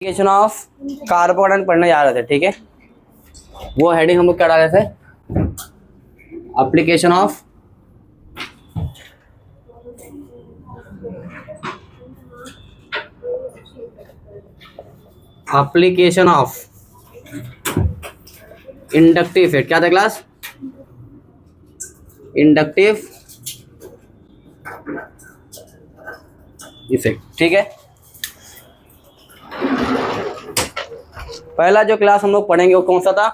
Application of carbocation पढ़ने जा रहे थे, ठीक है। वो हेडिंग हम लोग क्या डाल रहे थे, एप्लीकेशन ऑफ इंडक्टिव इफेक्ट। क्या था क्लास? इंडक्टिव इफेक्ट, ठीक है। पहला जो क्लास हम लोग पढ़ेंगे वो कौन सा था?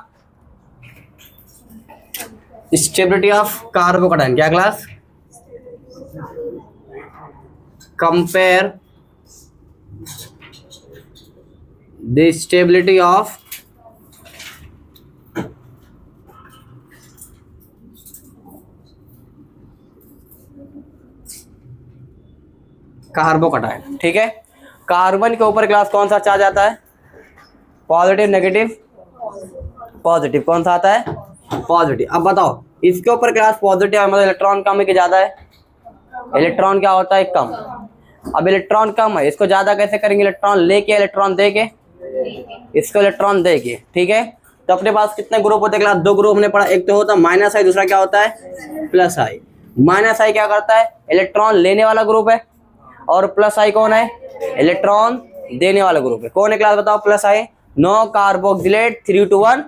Stability of carbocation. क्या class? Compare the stability of carbocation, ठीक है। कार्बन के ऊपर क्लास कौन सा चार्ज आता है? Positive, negative, positive. कौन सा आता है? पॉजिटिव। अब बताओ इसके ऊपर क्लास पॉजिटिव है, मतलब इलेक्ट्रॉन कम है कि ज्यादा है? इलेक्ट्रॉन क्या होता है? कम। अब इलेक्ट्रॉन कम है, इसको ज्यादा कैसे करेंगे? इलेक्ट्रॉन लेके, इलेक्ट्रॉन दे के, इसको इलेक्ट्रॉन दे के, ठीक है। तो अपने पास कितने ग्रुप होते हैं क्लास? दो ग्रुप हमने पढ़ा, एक तो होता है माइनस आई, दूसरा क्या होता है? प्लस आई। माइनस आई क्या करता है? इलेक्ट्रॉन लेने वाला ग्रुप है, और प्लस आई कौन है? इलेक्ट्रॉन देने वाला ग्रुप है। कौन है क्लास बताओ? Plus I. No carboxylate 3:1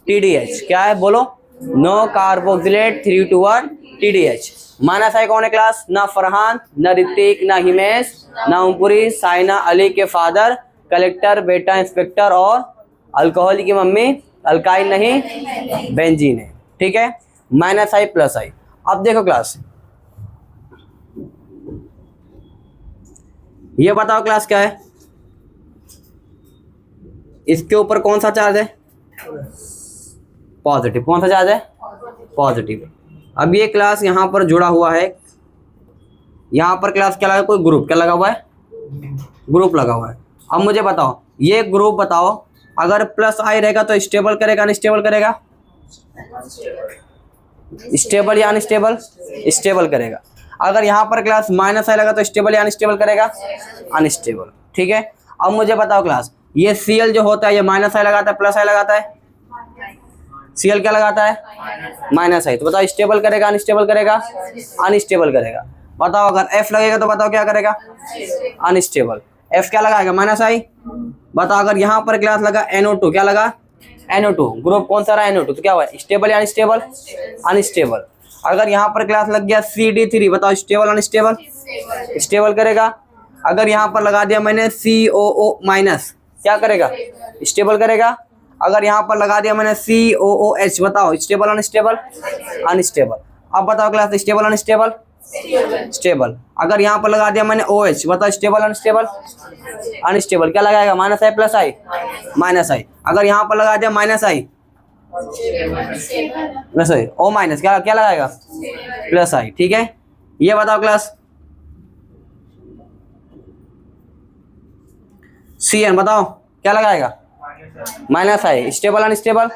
TDH। क्या है बोलो? No carboxylate 3:1 TDH। Minus I कौन है क्लास? ना फरहान, ना ऋतिक, ना हिमेश, ना ओमपुरी, साइना अली के फादर, कलेक्टर, बेटा इंस्पेक्टर, और अल्कोहल की मम्मी अल्काइल नहीं बेंजीन है, ठीक है। माइनस आई प्लस आई। अब देखो क्लास, ये बताओ क्लास क्या है? इसके ऊपर कौन सा चार्ज है? पॉजिटिव। कौन सा चार्ज है? पॉजिटिव। अब ये क्लास यहां पर जुड़ा हुआ है, यहां पर क्लास क्या लगा? कोई ग्रुप क्या लगा हुआ है? ग्रुप लगा हुआ है। अब मुझे बताओ ये ग्रुप बताओ, अगर प्लस आई रहेगा तो स्टेबल करेगा अनस्टेबल करेगा? स्टेबल या अनस्टेबल? स्टेबल करेगा। अगर यहाँ पर क्लास माइनस आई लगा तो स्टेबल या अनस्टेबल करेगा? अनस्टेबल, ठीक है। अब मुझे बताओ क्लास, ये Cl जो होता है ये माइनस आई लगाता है प्लस आई लगाता है? Cl क्या लगाता है? माइनस आई। तो बताओ स्टेबल करेगा अनस्टेबल करेगा? अनस्टेबल करेगा। बताओ अगर F लगेगा तो बताओ क्या करेगा? अनस्टेबल। F क्या लगाएगा? माइनस आई। बताओ अगर यहाँ पर क्लास लगा NO2, क्या लगा? NO2। ग्रुप कौन सा रहा? NO2। तो क्या हुआ? स्टेबल या अनस्टेबल? अनस्टेबल। अगर यहाँ पर क्लास लग गया CD3, बताओ स्टेबल अनस्टेबल? स्टेबल करेगा। अगर यहाँ पर लगा दिया मैंने COO माइनस, क्या करेगा? स्टेबल करेगा। अगर यहाँ पर लगा दिया मैंने COOH, बताओ स्टेबल अनस्टेबल? अनस्टेबल। अब बताओ क्लास स्टेबल अनस्टेबल? स्टेबल। अगर यहाँ पर लगा दिया मैंने OH, बताओ स्टेबल अनस्टेबल? अनस्टेबल। क्या लगाएगा? Minus I plus I? Minus I. अगर यहाँ पर लगा दिया माइनस आई प्लस आई, ओ माइनस, क्या क्या लगाएगा? प्लस आई, ठीक है। ये बताओ क्लास CN, बताओ क्या लगाएगा? Minus I. Stable unstable?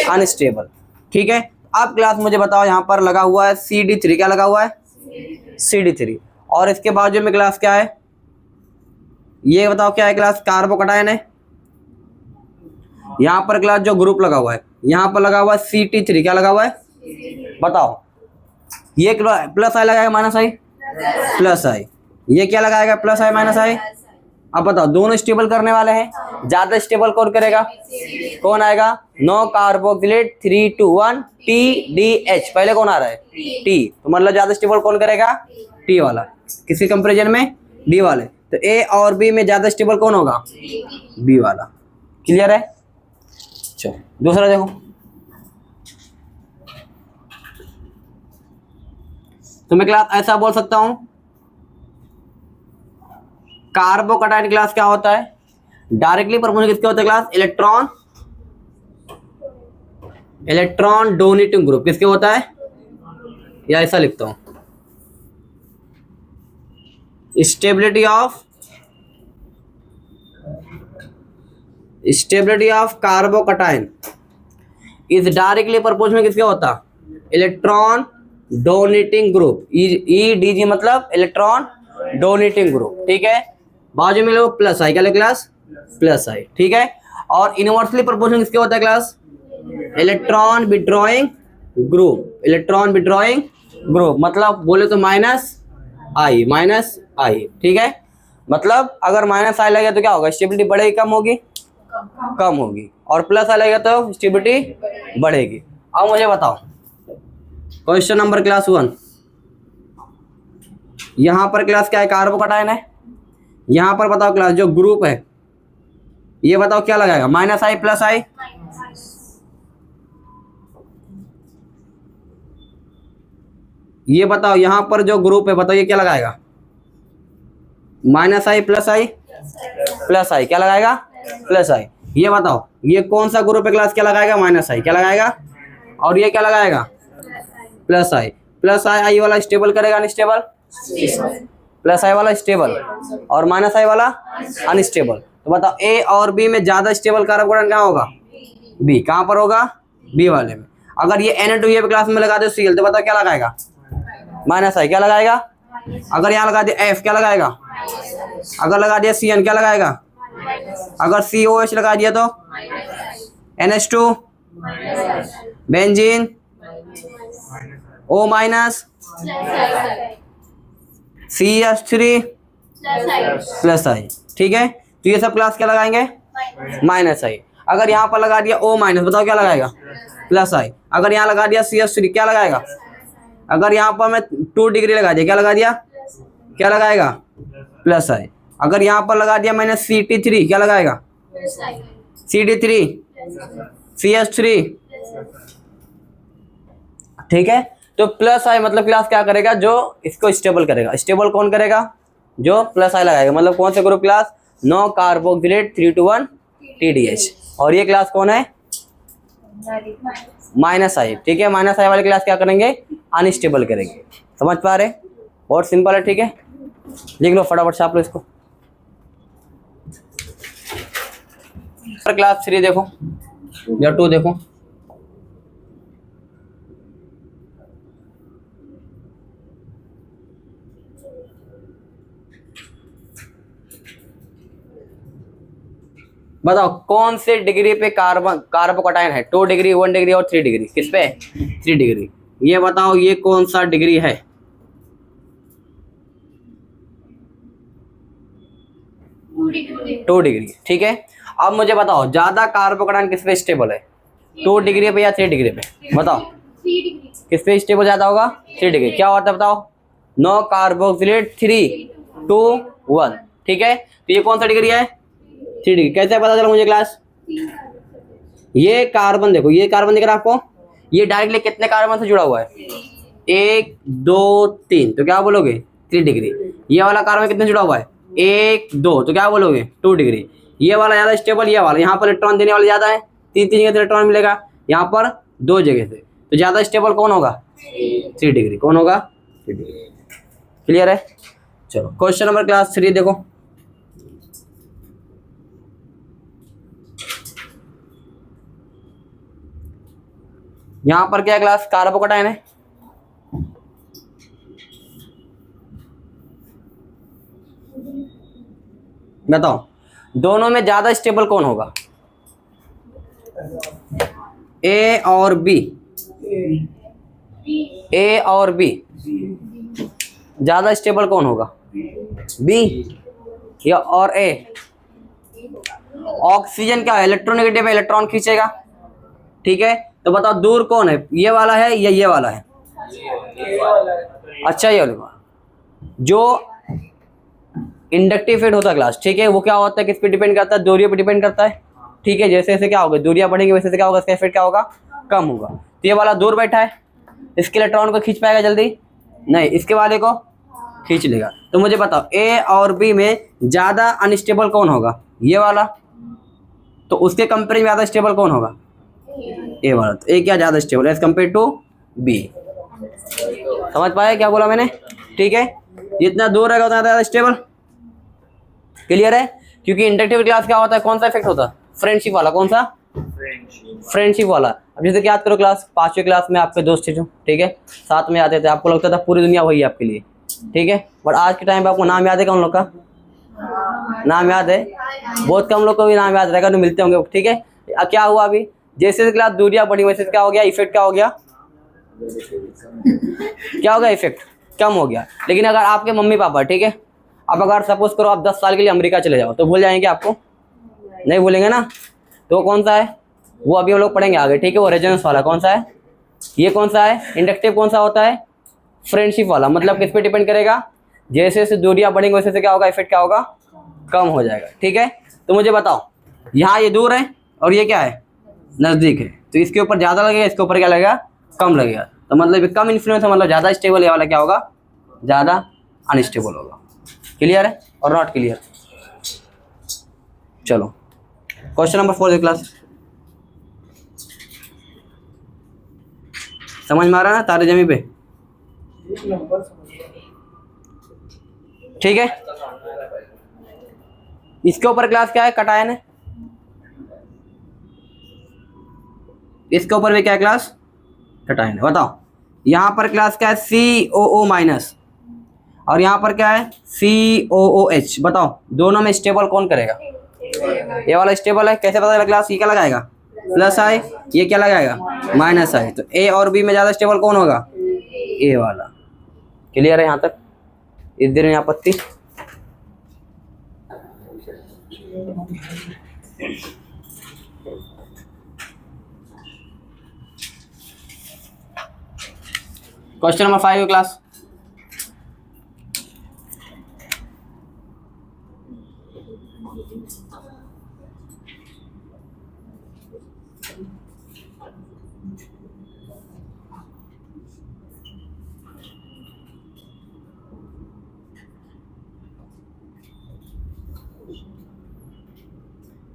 Unstable, ठीक है। अब क्लास मुझे बताओ यहाँ पर लगा हुआ है CD3, क्या लगा हुआ है? CD3। और इसके बाजू में क्लास क्या है? ये बताओ क्या है क्लास? कार्बोकेटाइन है। यहाँ पर क्लास जो ग्रुप लगा हुआ है, यहाँ पर लगा हुआ है CT3, क्या लगा हुआ है? बताओ ये प्लस आई लगाएगा माइनस आई? प्लस आई। ये क्या लगाएगा? प्लस आई माइनस आई। अब बताओ दोनों स्टेबल करने वाले हैं, ज्यादा स्टेबल कौन करेगा? कौन आएगा? No carboxylate 3:1 TDH। पहले कौन आ रहा है? T। तो मतलब ज्यादा स्टेबल कौन करेगा? T वाला। किसी कंपेरिजन में D वाले। तो A और B में ज्यादा स्टेबल कौन होगा? B वाला। क्लियर है? चलो दूसरा देखो, तो मैं क्लास ऐसा बोल सकता हूं, कार्बोकेटाइन क्लास क्या होता है? डायरेक्टली प्रपोर्शनल किसके होते हैं क्लास? इलेक्ट्रॉन डोनेटिंग ग्रुप किसके होता है? या ऐसा लिखता हूं, stability of carbocation is directly proportional किसके होता? Electron donating group. EDG मतलब इलेक्ट्रॉन डोनेटिंग ग्रुप, ठीक है। बाजू में लो प्लस आई, क्या क्लास? प्लस आई, ठीक है। और इनवर्सली प्रोपोर्शनल किसके होता है class? Electron withdrawing group, electron withdrawing group, मतलब बोले तो माइनस आई, माइनस आई, ठीक है। मतलब अगर माइनस आई लगेगा तो क्या होगा? स्टेबिलिटी बढ़ेगी कम होगी? कम होगी। और प्लस आई लगेगा तो स्टेबिलिटी बढ़ेगी। अब मुझे बताओ क्वेश्चन नंबर क्लास 1, यहां पर क्लास क्या है? कार्बोकटायन है। यहां पर बताओ क्लास जो ग्रुप है ये बताओ क्या लगाएगा? माइनस आई प्लस आई? ये बताओ यहां पर जो ग्रुप है बताओ ये क्या लगाएगा? माइनस आई प्लस आई? प्लस आई। क्या लगाएगा? प्लस आई। ये बताओ ये कौन सा ग्रुप है क्लास? क्या लगाएगा? माइनस आई। क्या लगाएगा? और ये क्या लगाएगा? प्लस आई। प्लस आई आई वाला स्टेबल करेगा अनस्टेबल? प्लस आई वाला स्टेबल और माइनस आई वाला अनस्टेबल। तो बताओ ए और बी में ज्यादा स्टेबल कार्बोकटायन कहाँ होगा? बी। कहाँ पर होगा? बी वाले में। अगर ये Na2 क्लास में लगा दो Cl तो बताओ क्या लगाएगा? माइनस आई। क्या लगाएगा? अगर यहाँ लगा दिया F क्या लगाएगा? अगर लगा दिया Cn क्या लगाएगा? अगर COH लगा दिया तो NH2 benzene O minus CH3 plus I, ठीक है। तो ये सब क्लास क्या लगाएंगे? Minus I. अगर यहाँ पर लगा दिया O माइनस बताओ क्या लगाएगा? प्लस आई। अगर यहाँ लगा दिया CH3 क्या लगाएगा? अगर यहाँ पर मैं 2 डिग्री लगा दिया क्या लगा दिया? क्या लगाएगा? प्लस आई। अगर यहाँ पर लगा दिया मैंने CT3 क्या लगाएगा? CD3 CH3, ठीक है। तो प्लस आई मतलब क्लास क्या करेगा? जो इसको स्टेबल करेगा। स्टेबल कौन करेगा? जो प्लस आई लगाएगा। मतलब कौन से group class? No carboxylate 3 to 1 TDH। और ये क्लास कौन है? माइनस आई, ठीक है। माइनस आई वाले क्लास क्या करेंगे? अनस्टेबल करेंगे। समझ पा रहे? बहुत सिंपल है, ठीक है। लिख लो फटाफट छाप लो इसको। क्लास 3 देखो या 2 देखो। बताओ कौन से डिग्री पे कार्बोकटायन है? 2 डिग्री, 1 डिग्री और 3 डिग्री। किस पे? 3 डिग्री। ये बताओ ये कौन सा डिग्री है? 2 डिग्री, ठीक है। अब मुझे बताओ ज्यादा कार्बोकटायन किस पे स्टेबल है? 2 डिग्री पे या 3 डिग्री पे? बताओ किस पे स्टेबल ज्यादा होगा? 3 डिग्री। क्या होता है बताओ? नो कार्बोक्सिलेट 3 to 1, ठीक है। तो ये कौन सा डिग्री है? 3 डिग्री। कैसे पता चला मुझे क्लास? ये कार्बन देखो, ये कार्बन दिख रहा है आपको? ये डायरेक्टली कितने कार्बन से जुड़ा हुआ है? 1 2 3, तो क्या बोलोगे? 3 डिग्री। ये वाला कार्बन कितने जुड़ा हुआ है? 1 2, तो क्या बोलोगे? 2 डिग्री। ये वाला ज्यादा स्टेबल, ये वाला यहाँ पर इलेक्ट्रॉन देने वाले ज्यादा है, 3 जगह से इलेक्ट्रॉन मिलेगा, यहाँ पर 2 जगह से। तो ज्यादा स्टेबल कौन होगा? 3 डिग्री। कौन होगा? 3 डिग्री। क्लियर है? चलो क्वेश्चन नंबर क्लास 3 देखो। यहां पर क्या क्लास? कार्बोकटायन है। बताओ दोनों में ज्यादा स्टेबल कौन होगा? ए और बी। ए और बी ज्यादा स्टेबल कौन होगा? बी या और ए? ऑक्सीजन क्या है? इलेक्ट्रोनेगेटिव है, इलेक्ट्रॉन खींचेगा, ठीक है। तो बताओ दूर कौन है? ये वाला है या ये वाला है? अच्छा ये वाला। जो इंडक्टिव इफेक्ट होता है क्लास, ठीक है, वो क्या होता है? किस पे डिपेंड करता है? दूरियों पे डिपेंड करता है, ठीक है। जैसे जैसे क्या होगा? दूरियां बढ़ेंगी वैसे से क्या होगा? इसका इफेक्ट क्या होगा? कम होगा। तो ये वाला दूर बैठा है, इसके इलेक्ट्रॉन को खींच पाएगा जल्दी? नहीं, इसके वाले को खींच लेगा। तो मुझे बताओ ए और बी में ज्यादा अनस्टेबल कौन होगा? ये वाला। तो उसके कंपेयर में ज्यादा स्टेबल कौन होगा? ए वाला। तो ए क्या ज्यादा stable as compare to B. समझ पाए क्या बोला मैंने? ठीक है, जितना दूर रहेगा उतना ज्यादा स्टेबल। क्लियर है? क्योंकि इंडक्टिव क्लास क्या होता है? कौन सा इफेक्ट होता है? फ्रेंडशिप वाला। कौन सा? फ्रेंडशिप वाला। अब जैसे याद करो क्लास 5वीं क्लास में आपके दोस्त थे जो, ठीक है, साथ में आते थे, आपको लगता था पूरी दुनिया वही है आपके लिए, ठीक है। बट आज के टाइम पे आपको नाम याद है क्या उन लोग का? नाम याद है? बहुत कम लोग को भी नाम याद रहेगा, तो मिलते होंगे, ठीक है। अब क्या हुआ अभी, जैसे क्लास दूरियां बढ़ी वैसे क्या हो गया, इफेक्ट क्या हो गया, क्या हो गया, इफेक्ट कम हो गया। लेकिन अगर आपके मम्मी पापा, ठीक है, अब अगर सपोज करो आप 10 साल के लिए अमेरिका चले जाओ, तो भूल जाएंगे आपको? नहीं भूलेंगे ना। तो कौन सा है वो अभी हम लोग पढ़ेंगे आगे, ठीक है। वो रेजोनेंस वाला कौन सा है, ये कौन सा है, इंडक्टिव कौन सा होता है, फ्रेंडशिप वाला। मतलब किस पे डिपेंड करेगा, जैसे जैसे दूरियां बढ़ेंगी वैसे क्या होगा, इफेक्ट क्या होगा, कम हो जाएगा, ठीक है। तो मुझे बताओ, यहाँ ये दूर है और ये क्या है, नज़दीक है, तो इसके ऊपर ज़्यादा लगेगा, इसके ऊपर क्या लगेगा, कम लगेगा। तो मतलब कम इन्फ्लुएंस है, मतलब ज़्यादा स्टेबल, ये वाला क्या होगा, ज़्यादा अनस्टेबल होगा। क्लियर है और नॉट क्लियर? चलो क्वेश्चन नंबर 4 क्लास, समझ में आ रहा है ना तारे जमी पे, ठीक है। इसके ऊपर क्लास क्या है, कटायन है। इसके ऊपर भी क्या है क्लास, कटायन है। बताओ यहाँ पर क्लास क्या है, COO माइनस, और यहाँ पर क्या है, COOH। बताओ दोनों में स्टेबल कौन करेगा, ये वाला स्टेबल है। कैसे पता चला क्लास, ये क्या लगाएगा, प्लस आई, ये क्या लगाएगा, माइनस आई। तो ए और बी में ज़्यादा स्टेबल कौन होगा, ए वाला। क्लियर है यहाँ तक? इस देर में आपत्ति? क्वेश्चन नंबर 5 क्लास,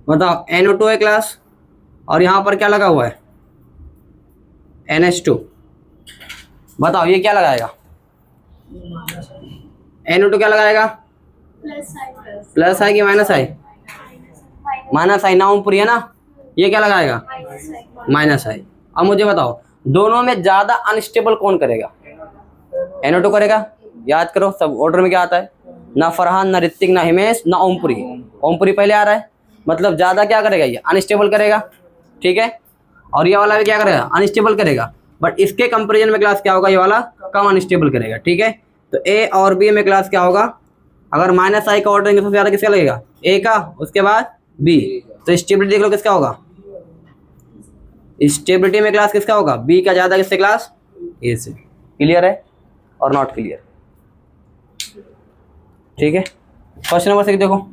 बताओ NO2 है क्लास, और यहाँ पर क्या लगा हुआ है, NH2। बताओ ये क्या लगाएगा, NO2 क्या लगाएगा, प्लस आई कि माइनस आई, माइनस आई, नाउन पूरी है ना, ये क्या लगाएगा, माइनस आई। अब मुझे बताओ दोनों में ज्यादा अनस्टेबल कौन करेगा, NO2 करेगा। याद करो सब ऑर्डर में क्या आता है, ना फरहान, ना ऋतिक, ना हिमेश, ना ओमपुरी। ओमपुरी पहले आ रहा है, मतलब ज्यादा क्या करेगा, ये अनस्टेबल करेगा, ठीक है। और ये वाला भी क्या करेगा, अनस्टेबल करेगा, बट इसके कंपेरिजन में क्लास क्या होगा, ये वाला कम अनस्टेबल करेगा, ठीक है। तो ए और बी में क्लास क्या होगा, अगर माइनस आई का ऑर्डर सबसे ज्यादा किसका लगेगा, ए का, उसके बाद बी। तो स्टेबिलिटी देख लो किसका होगा, स्टेबिलिटी में क्लास किसका होगा, बी का ज्यादा, किससे क्लास, ए से। क्लियर है और नॉट क्लियर? ठीक है। क्वेश्चन नंबर 6 देखो,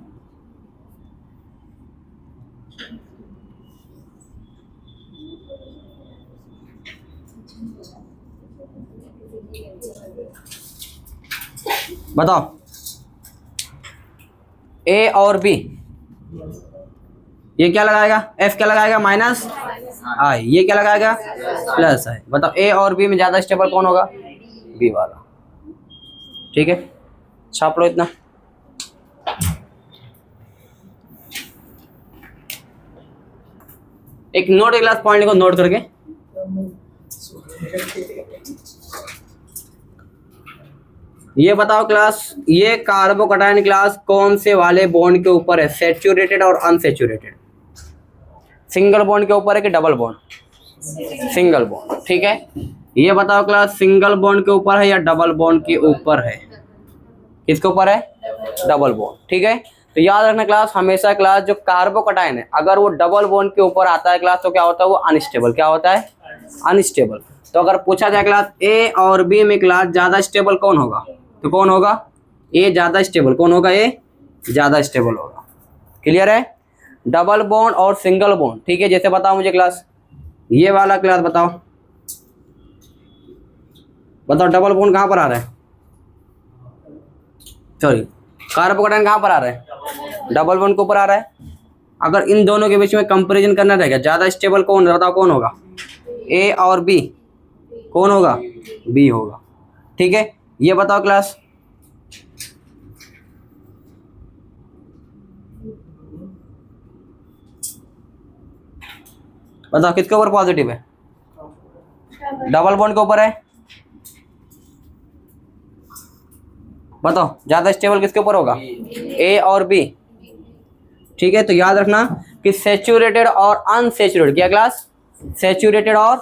बताओ ए और बी, ये क्या लगाएगा, एफ क्या लगाएगा, माइनस आई, ये क्या लगाएगा, प्लस आई। बताओ ए और बी में ज्यादा स्टेबल कौन होगा, बी वाला, ठीक है। छाप लो इतना। एक नोट, एक क्लास पॉइंट को नोट करके, ये बताओ क्लास, ये कार्बोकटायन क्लास कौन से वाले बॉन्ड के ऊपर है, सैचुरेटेड और अनसैचुरेटेड, सिंगल बॉन्ड के ऊपर है कि डबल बॉन्ड, सिंगल बॉन्ड, ठीक है। ये बताओ क्लास, सिंगल बॉन्ड के ऊपर है या डबल बॉन्ड के ऊपर है, किसके ऊपर है, डबल बॉन्ड, ठीक है। तो याद रखना क्लास, हमेशा क्लास जो कार्बोकटायन है अगर वो डबल बॉन्ड के ऊपर आता है क्लास, तो क्या होता है, वो अनस्टेबल, क्या होता है, अनस्टेबल। तो अगर पूछा जाए क्लास ए और बी में क्लास ज्यादा स्टेबल कौन होगा, तो कौन होगा, ए ज्यादा स्टेबल, कौन होगा, ए ज्यादा स्टेबल होगा। क्लियर है? डबल बॉन्ड और सिंगल बॉन्ड, ठीक है। जैसे बताओ मुझे क्लास, ये वाला क्लास बताओ, बताओ डबल बॉन्ड कहाँ पर आ रहा है, सॉरी कार्बोकटायन कहाँ पर आ रहा है, डबल बॉन्ड के ऊपर आ रहा है। अगर इन दोनों के बीच में कंपैरिजन करना रहेगा, ज्यादा स्टेबल कौन, बताओ कौन होगा, ए और बी, कौन होगा, बी होगा, ठीक है। ये बताओ क्लास, बताओ किसके ऊपर पॉजिटिव है, डबल बॉन्ड के ऊपर है। बताओ ज्यादा स्टेबल किसके ऊपर होगा, ए और बी, ठीक है। तो याद रखना कि सैचुरेटेड और अनसैचुरेटेड, क्या क्लास, सैचुरेटेड और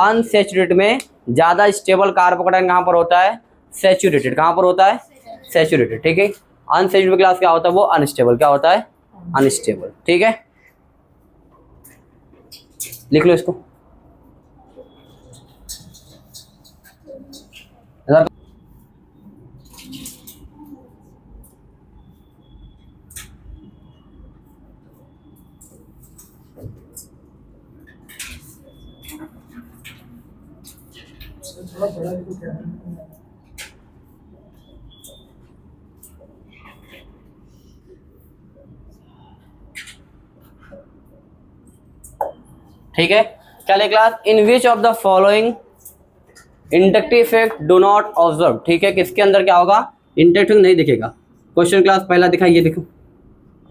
अनसैचुरेटेड में ज्यादा स्टेबल कार्बोकेटाइन कहाँ पर होता है, सैचुरेटेड, कहाँ पर होता है, सैचुरेटेड, ठीक है। अनसैचुरेटेड क्लास क्या होता है, वो अनस्टेबल, क्या होता है, अनस्टेबल, ठीक है। लिख लो इसको। ठीक है, चलिए class, in which of the following inductive effect do not observe, ठीक है। किसके अंदर क्या होगा, इंडक्टिव नहीं दिखेगा। क्वेश्चन क्लास पहला दिखाइए, देखो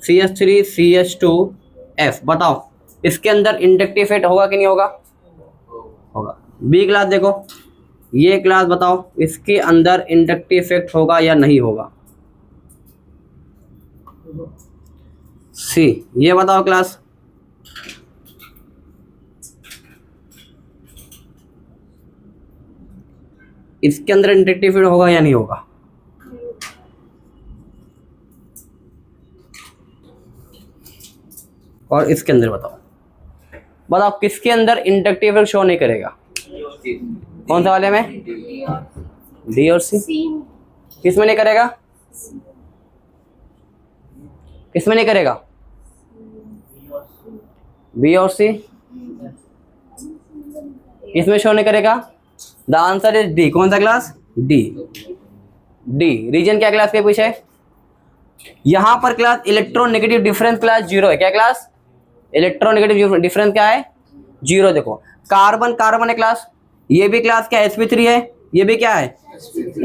CH3 CH2F, बताओ इसके अंदर इंडक्टिव इफेक्ट होगा कि नहीं होगा, होगा। बी क्लास देखो, ये क्लास बताओ इसके अंदर इंडक्टिव इफेक्ट होगा या नहीं होगा। सी, ये बताओ क्लास, इसके अंदर इंडक्टिव इफेक्ट होगा या नहीं होगा। और इसके अंदर बताओ, बताओ किसके अंदर इंडक्टिव इफेक्ट शो नहीं करेगा, कौन सा वाले में, डी और सी। किसमें नहीं करेगा, किसमें नहीं करेगा, बी और सी। किसमें शो नहीं करेगा, द आंसर इज डी। कौन सा क्लास, डी, डी। रीजन क्या क्लास के पीछे, यहां पर class electronegative difference class zero है, क्या क्लास, इलेक्ट्रोनेगेटिव डिफरेंस क्या है, जीरो। देखो कार्बन कार्बन है क्लास, ये भी क्लास क्या है, sp3 है, ये भी क्या है,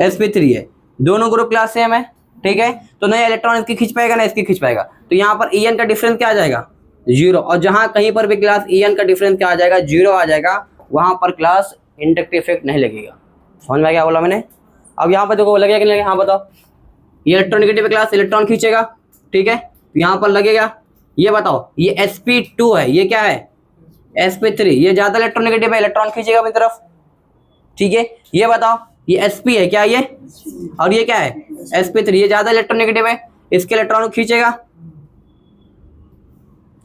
sp3 है, दोनों ग्रुप क्लास सेम है, ठीक है। तो नहीं इलेक्ट्रॉन इसकी खींच पाएगा ना इसकी खींच पाएगा, तो यहाँ पर En का डिफरेंस क्या आ जाएगा, जीरो। और जहां कहीं पर भी क्लास En का डिफरेंस क्या आ जाएगा, जीरो आ जाएगा, वहां पर क्लास इंडक्टिव इफेक्ट नहीं लगेगा। समझ में क्या बोला मैंने। अब यहाँ पर देखो लगेगा कि नहीं लगेगा, हाँ बताओ, ये इलेक्ट्रोनेगेटिव क्लास इलेक्ट्रॉन खींचेगा, ठीक है, तो यहाँ पर लगेगा। ये बताओ ये sp2 है, ये क्या है, sp3, ये ज्यादा इलेक्ट्रोनेगेटिव है, इलेक्ट्रॉन खींचेगा अपनी तरफ, ठीक है। ये बताओ ये sp है क्या ये, और ये क्या है sp3, ये ज्यादा इलेक्ट्रोनेगेटिव है, इसके इलेक्ट्रॉन को खींचेगा,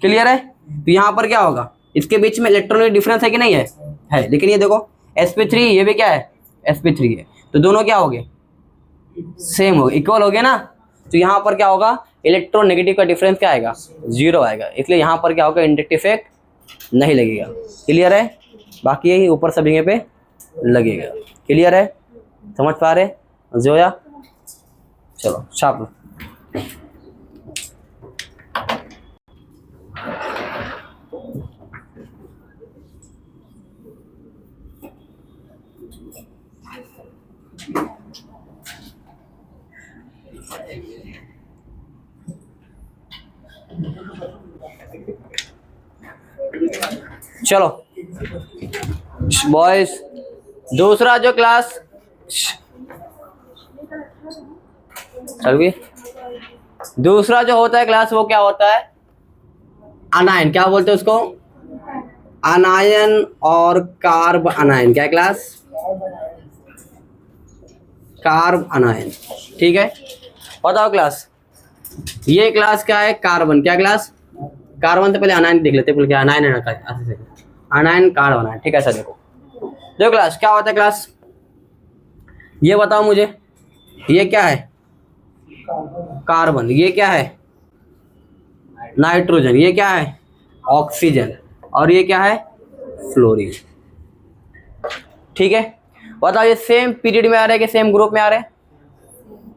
क्लियर है। तो यहाँ पर क्या होगा, इसके बीच में इलेक्ट्रॉनिक डिफरेंस है कि नहीं है। लेकिन ये देखो sp3, ये भी क्या है, sp3 है, तो दोनों क्या हो गए, सेम हो, इक्वल हो गए ना। तो यहाँ पर क्या होगा, इलेक्ट्रोनेगेटिव का डिफरेंस क्या आएगा, जीरो आएगा, इसलिए यहाँ पर क्या होगा, इंडक्टिव इफेक्ट नहीं लगेगा। क्लियर है, बाकी यही ऊपर सभी जगह पे लगेगा। क्लियर है, समझ पा रहे जोया, चलो छाप लो। चलो बॉयज, दूसरा जो क्लास चल गई, दूसरा जो होता है क्लास वो क्या होता है, अनायन, क्या बोलते हैं उसको, अनायन और कार्ब अनायन, क्या क्लास, कार्ब अनायन, ठीक है। बताओ क्लास, ये क्लास क्या है, कार्बन, क्या क्लास, कार्बन से पहले अनायन देख लेते हैं, क्या अनायन है ना, अनायन कार्बन अनायन, ठीक है। ऐसा देखो क्लास क्या होता है क्लास, ये बताओ मुझे, ये क्या है, कार्बन, ये क्या है, नाइट्रोजन, ये क्या है, ऑक्सीजन, और ये क्या है, फ्लोरीन, ठीक है। बताओ ये सेम पीरियड में आ रहे हैं कि सेम ग्रुप में आ रहे हैं,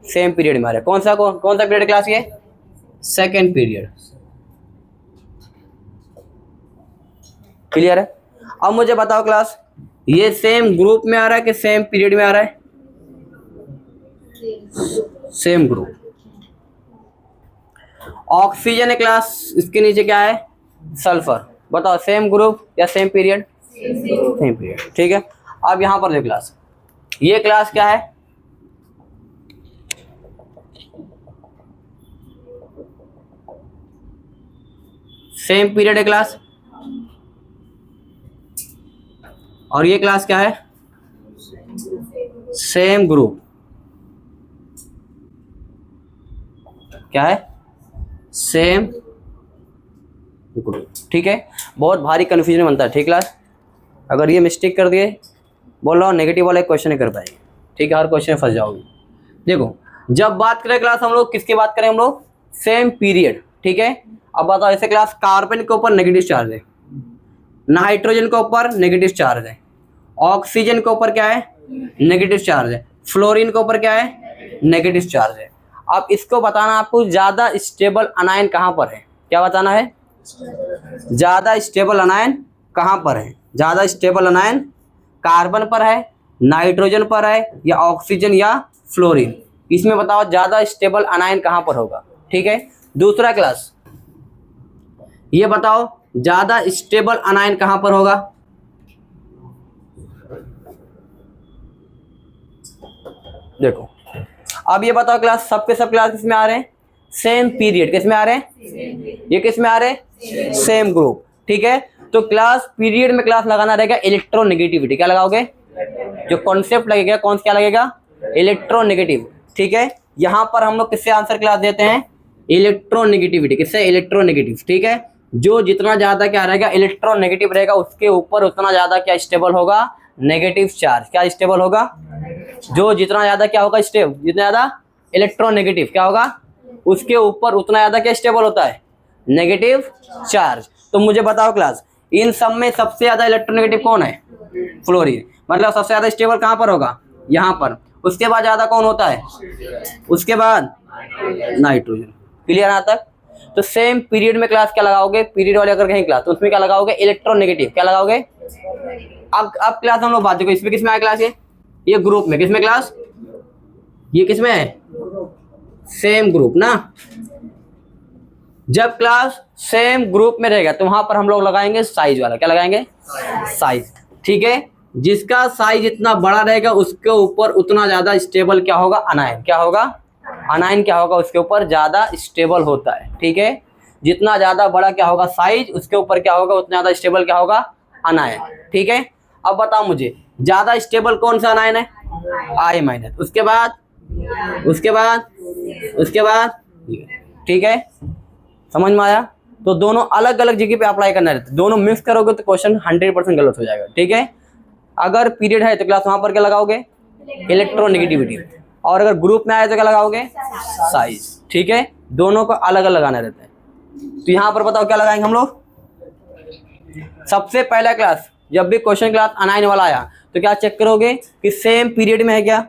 सेम पीरियड में आ रहे हैं। कौन सा पीरियड क्लास, ये सेकेंड पीरियड, क्लियर है। अब मुझे बताओ क्लास, ये सेम ग्रुप में आ रहा है कि सेम पीरियड में आ रहा है, सेम ग्रुप। ऑक्सीजन है क्लास, इसके नीचे क्या है, सल्फर, बताओ सेम ग्रुप या सेम पीरियड, सेम पीरियड, ठीक है। अब यहां पर देखो क्लास, ये क्लास क्या है, सेम पीरियड है क्लास, और ये क्लास क्या है, सेम ग्रुप, क्या है, सेम ग्रुप। ठीक है, बहुत भारी कंफ्यूजन बनता है। ठीक क्लास, अगर ये मिस्टेक कर दिए, बोल रहा हूँ नेगेटिव वाला क्वेश्चन नहीं कर पाएंगे। ठीक है, हर क्वेश्चन में फंस जाओगे। देखो, जब बात करें क्लास हम लोग किसकी बात करें, हम लोग सेम पीरियड। ठीक है, अब बताओ ऐसे क्लास, कार्बन के ऊपर नेगेटिव चार्ज है, नाइट्रोजन के ऊपर नेगेटिव चार्ज है, ऑक्सीजन के ऊपर क्या है, नेगेटिव चार्ज है, फ्लोरीन के ऊपर क्या है, नेगेटिव चार्ज है। अब इसको बताना आपको ज्यादा स्टेबल अनायन कहाँ पर है, क्या बताना है, ज्यादा स्टेबल अनायन कहाँ पर है। ज्यादा स्टेबल अनायन कार्बन पर है, नाइट्रोजन पर है, या ऑक्सीजन या फ्लोरीन, इसमें बताओ ज्यादा स्टेबल अनायन कहाँ पर होगा। ठीक है, दूसरा क्लास, ये बताओ ज्यादा स्टेबल अनायन कहाँ पर होगा। देखो, अब ये बताओ क्लास, सबके सब क्लास किसमें आ रहे हैं, सेम पीरियड, किसमें आ रहे हैं, ये किसमें आ रहे हैं, सेम ग्रुप। ठीक है, तो क्लास पीरियड में क्लास लगाना रहेगा इलेक्ट्रोनेगेटिविटी। क्या लगाओगे, जो कॉन्सेप्ट लगेगा, कौन सा क्या लगेगा, इलेक्ट्रोनेगेटिव। ठीक है, यहां पर हम लोग किससे आंसर क्लास देते हैं, इलेक्ट्रोनेगेटिविटी, किससे, इलेक्ट्रोनेगेटिव। ठीक है, जो जितना ज्यादा क्या रहेगा, इलेक्ट्रोनेगेटिव रहेगा, उसके ऊपर उतना ज्यादा क्या स्टेबल होगा, नेगेटिव चार्ज। क्या स्टेबल होगा, जो जितना ज्यादा क्या होगा, स्टेबल, जितना ज्यादा इलेक्ट्रोनेगेटिव क्या होगा, उसके ऊपर उतना ज्यादा क्या स्टेबल होता है, नेगेटिव चार्ज। तो मुझे बताओ क्लास, इन सब में सबसे ज्यादा इलेक्ट्रोनेगेटिव कौन है, फ्लोरीन। मतलब सबसे ज्यादा स्टेबल कहां पर होगा, यहां पर। उसके बाद ज्यादा कौन होता है, उसके बाद नाइट्रोजन। क्लियर यहाँ तक। तो सेम पीरियड में क्लास क्या लगाओगे, पीरियड वाले अगर कहीं क्लास, तो उसमें क्या लगाओगे, इलेक्ट्रोनेगेटिव। क्या लगाओगे, अब क्लास हम लोग बात देखो, इसमें किसमें आया क्लास, ये ग्रुप में, किसमें क्लास, ये किसमें है, सेम ग्रुप ना। जब क्लास सेम ग्रुप में रहेगा तो वहां पर हम लोग लगाएंगे साइज वाला। क्या लगाएंगे, साइज। ठीक है, जिसका साइज इतना बड़ा रहेगा उसके ऊपर उतना ज्यादा स्टेबल क्या होगा, अनायन। क्या होगा, अनायन क्या होगा, उसके ऊपर ज्यादा स्टेबल होता है। ठीक है, जितना ज्यादा बड़ा क्या होगा साइज, उसके ऊपर क्या होगा, उतना ज्यादा स्टेबल क्या होगा, अनायन। ठीक है, अब बताओ मुझे ज्यादा स्टेबल कौन सा अनायन है, I-। उसके बाद उसके बाद उसके बाद, ठीक है, समझ में आया। तो दोनों अलग अलग जगह पे अप्लाई करना रहता है, दोनों मिक्स करोगे तो क्वेश्चन 100% गलत हो जाएगा। ठीक है, अगर पीरियड है तो क्लास वहां पर क्या लगाओगे, इलेक्ट्रोनेगेटिविटी, और अगर ग्रुप में आए तो क्या लगाओगे, साइज। ठीक है, दोनों को अलग अलग लगाना रहता है। तो यहाँ पर बताओ क्या लगाएंगे हम लोग। सबसे पहला क्लास, जब भी क्वेश्चन क्लास अनायन वाला आया तो क्या चेक करोगे कि सेम पीरियड में है क्या,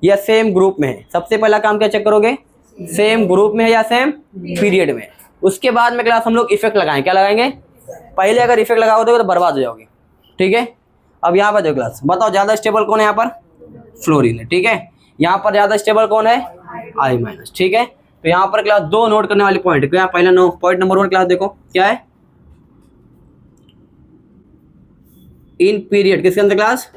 या सेम ग्रुप में है। सबसे पहला काम क्या चेक करोगे, सेम ग्रुप में है या सेम पीरियड में। उसके बाद में क्लास हम लोग इफेक्ट लगाएंगे। क्या लगाएंगे, पहले अगर इफेक्ट लगाओगे तो बर्बाद हो जाओगे। ठीक है, अब यहाँ पर देखो क्लास, बताओ ज्यादा स्टेबल कौन है, यहाँ पर फ्लोरीन है। ठीक है, यहाँ पर ज्यादा स्टेबल कौन है, I-। ठीक है, तो यहाँ पर क्लास दो नोट करने वाली पॉइंट, क्या पहला पॉइंट नंबर 1 क्लास देखो क्या है, इन पीरियड किसके अंदर क्लास,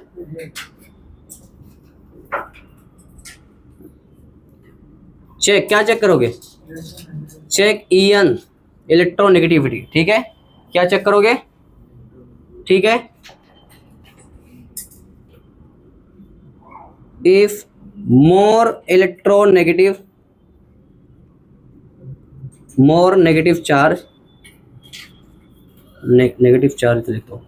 चेक, क्या चेक करोगे, चेक EN, इलेक्ट्रोनेगेटिविटी। ठीक है, क्या चेक करोगे, ठीक है, if more electronegative, more negative charge, negative charge लिखो,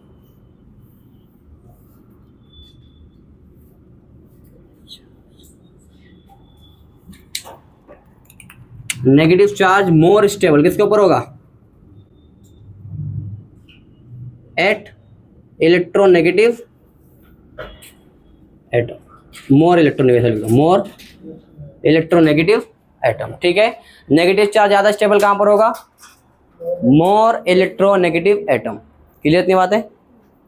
नेगेटिव चार्ज मोर स्टेबल किसके ऊपर होगा, at electronegative atom, more electronegative, more electronegative atom. ठीक है, नेगेटिव चार्ज ज्यादा स्टेबल कहां पर होगा, मोर इलेक्ट्रोनेगेटिव एटम। क्लियर इतनी बात है।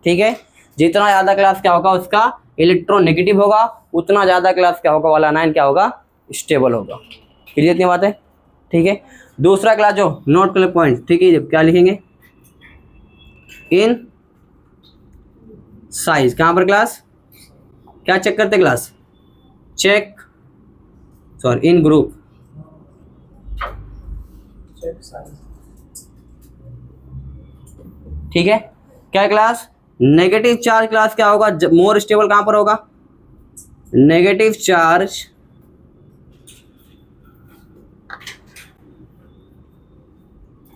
ठीक है, जितना ज्यादा क्लास क्या होगा उसका इलेक्ट्रोनेगेटिव होगा, उतना ज्यादा क्लास क्या होगा वाला अनायन क्या होगा, स्टेबल होगा। क्लियर इतनी बात है। ठीक है, दूसरा क्लास जो नोट कर पॉइंट, ठीक है, क्या लिखेंगे, इन साइज। कहां पर क्लास, क्या चेक करते क्लास, चेक, सॉरी, इन ग्रुप, ठीक है, क्या क्लास, नेगेटिव चार्ज क्लास क्या होगा, मोर स्टेबल कहां पर होगा, negative charge